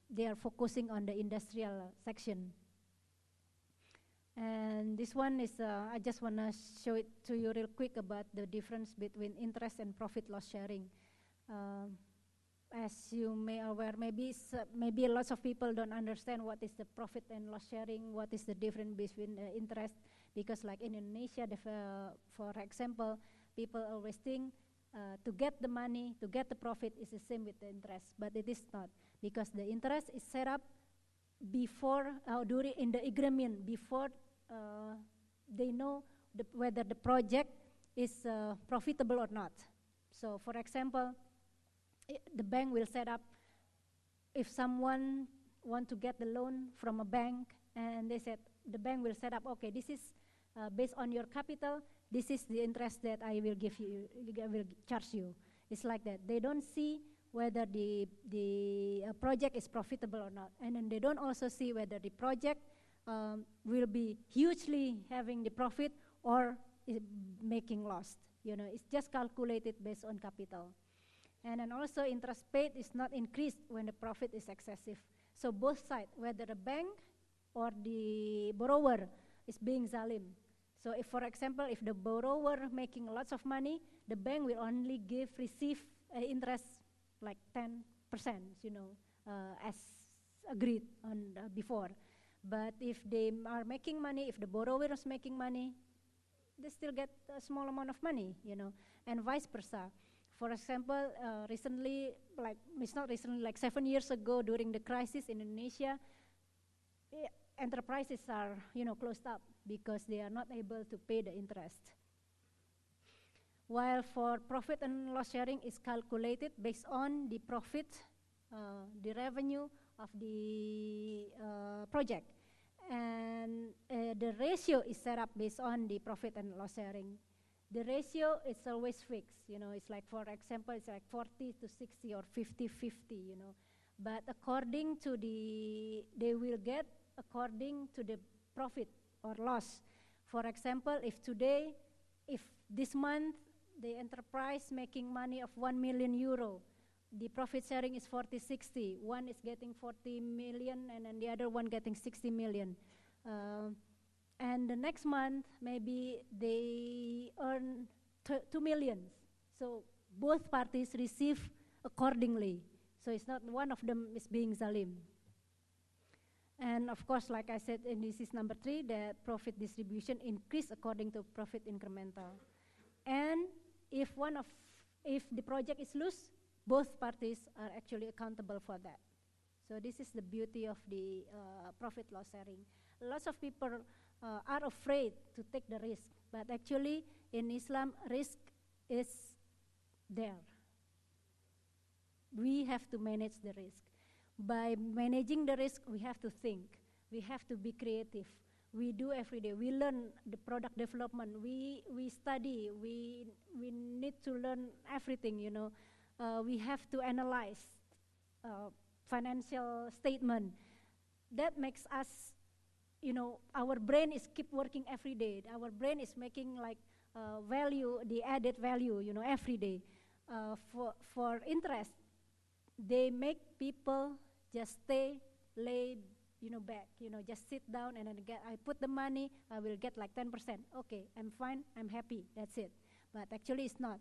they are focusing on the industrial section. And this one is, I just want to show it to you real quick about the difference between interest and profit loss sharing. As you may aware, maybe lots of people don't understand what is the profit and loss sharing, what is the difference between interest, because like in Indonesia, for example, people always think to get the money, to get the profit is the same with the interest, but it is not, because the interest is set up before, during in the agreement, before they know whether the project is profitable or not. So for example, the bank will set up, if someone want to get the loan from a bank, and they said, the bank will set up, okay, this is based on your capital, this is the interest that I will give you, I will charge you. It's like that. They don't see whether the project is profitable or not. And then they don't also see whether the project will be hugely having the profit or is making loss. You know, it's just calculated based on capital. And then also interest paid is not increased when the profit is excessive. So both sides, whether the bank or the borrower is being zalim. So if, for example, if the borrower making lots of money, the bank will only receive interest like 10%, you know, as agreed on before. But if they are making money, if the borrower is making money, they still get a small amount of money, you know, and vice versa. For example, recently, like, it's not recently, like 7 years ago during the crisis in Indonesia, enterprises are, you know, closed up because they are not able to pay the interest. While for profit and loss sharing is calculated based on the profit, the revenue of the project. And the ratio is set up based on the profit and loss sharing. The ratio is always fixed, you know, it's like, for example, it's like 40 to 60 or 50-50, you know. But according to they will get according to the profit or loss. For example, if this month, the enterprise making money of 1 million euro, the profit sharing is 40-60. One is getting 40 million and then the other one getting 60 million. And the next month, maybe they earn 2 million. So both parties receive accordingly. So it's not one of them is being zalim. And of course, like I said, and this is number 3, the profit distribution increase according to profit incremental. And if the project is loose, both parties are actually accountable for that. So this is the beauty of the profit loss sharing. Lots of people are afraid to take the risk, but actually in Islam, risk is there. We have to manage the risk. By managing the risk, we have to think. We have to be creative. We do every day. We learn the product development. We study. We need to learn everything, you know. We have to analyze financial statement. That makes us, you know, our brain is keep working every day. Our brain is making like value, the added value, you know, every day. For interest, they make people just lay, you know, back, you know, just sit down and then I put the money, I will get like 10%. Okay, I'm fine, I'm happy, that's it. But actually it's not.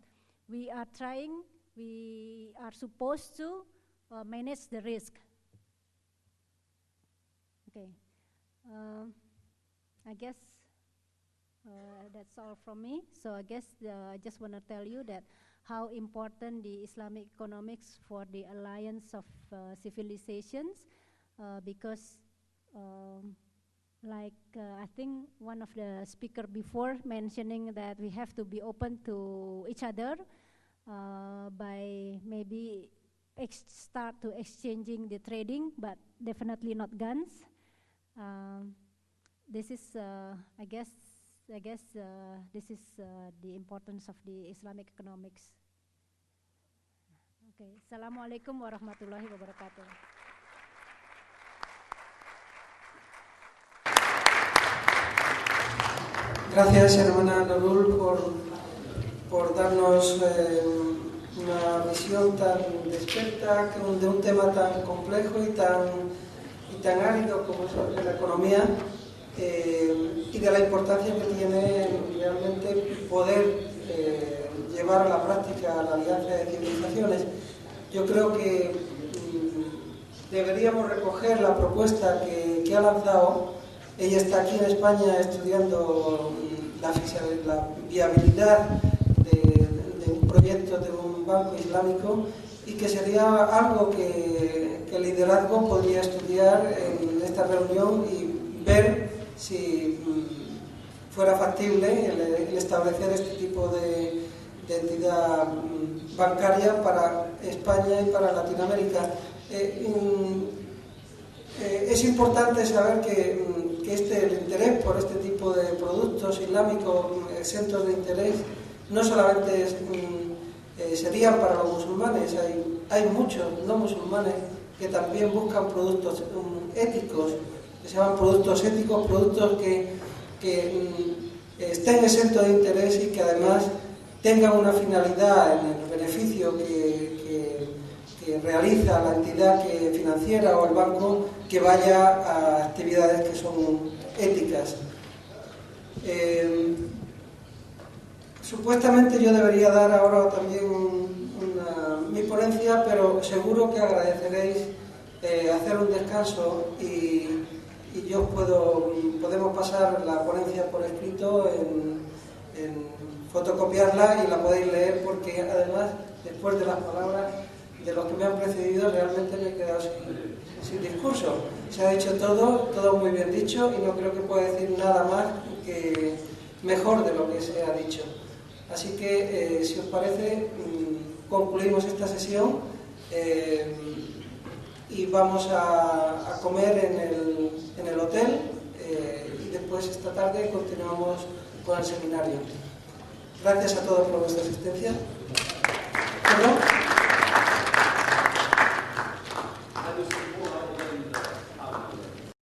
We are trying, we are supposed to manage the risk. Okay, I guess that's all from me. So I guess I just want to tell you that how important the Islamic economics for the alliance of civilizations, because I think one of the speaker before mentioning that we have to be open to each other by maybe start to exchanging the trading, but definitely not guns. This is, I guess this is the importance of the Islamic economics. Okay, Assalamualaikum warahmatullahi wabarakatuh. Gracias, hermana Nurul, por darnos una visión tan experta de un tema tan complejo y tan árido como es la economía, y de la importancia que tiene realmente poder llevar a la práctica la Alianza de Civilizaciones. Yo creo que deberíamos recoger la propuesta que ha lanzado. Ella está aquí en España estudiando la viabilidad de un proyecto de un banco islámico, y que sería algo que el liderazgo podría estudiar en esta reunión y ver si fuera factible el establecer este tipo de entidad bancaria para España y para Latinoamérica. Es importante saber que el interés por este tipo de productos islámicos exentos de interés no solamente serían para los musulmanes. Hay muchos no musulmanes que también buscan productos éticos, que se llaman productos éticos, productos que estén exentos de interés y que además tengan una finalidad en el beneficio que realiza la entidad financiera o el banco, que vaya a actividades que son éticas. Supuestamente yo debería dar ahora también mi ponencia, pero seguro que agradeceréis hacer un descanso y podemos pasar la ponencia por escrito, en fotocopiarla, y la podéis leer, porque además, después de las palabras de los que me han precedido, realmente me he quedado sin discurso. Se ha dicho todo muy bien dicho, y no creo que pueda decir nada más que mejor de lo que se ha dicho. Así que, si os parece, concluimos esta sesión y vamos a comer en el hotel, y después esta tarde continuamos con el seminario. Gracias a todos por vuestra asistencia. ¿Perdón?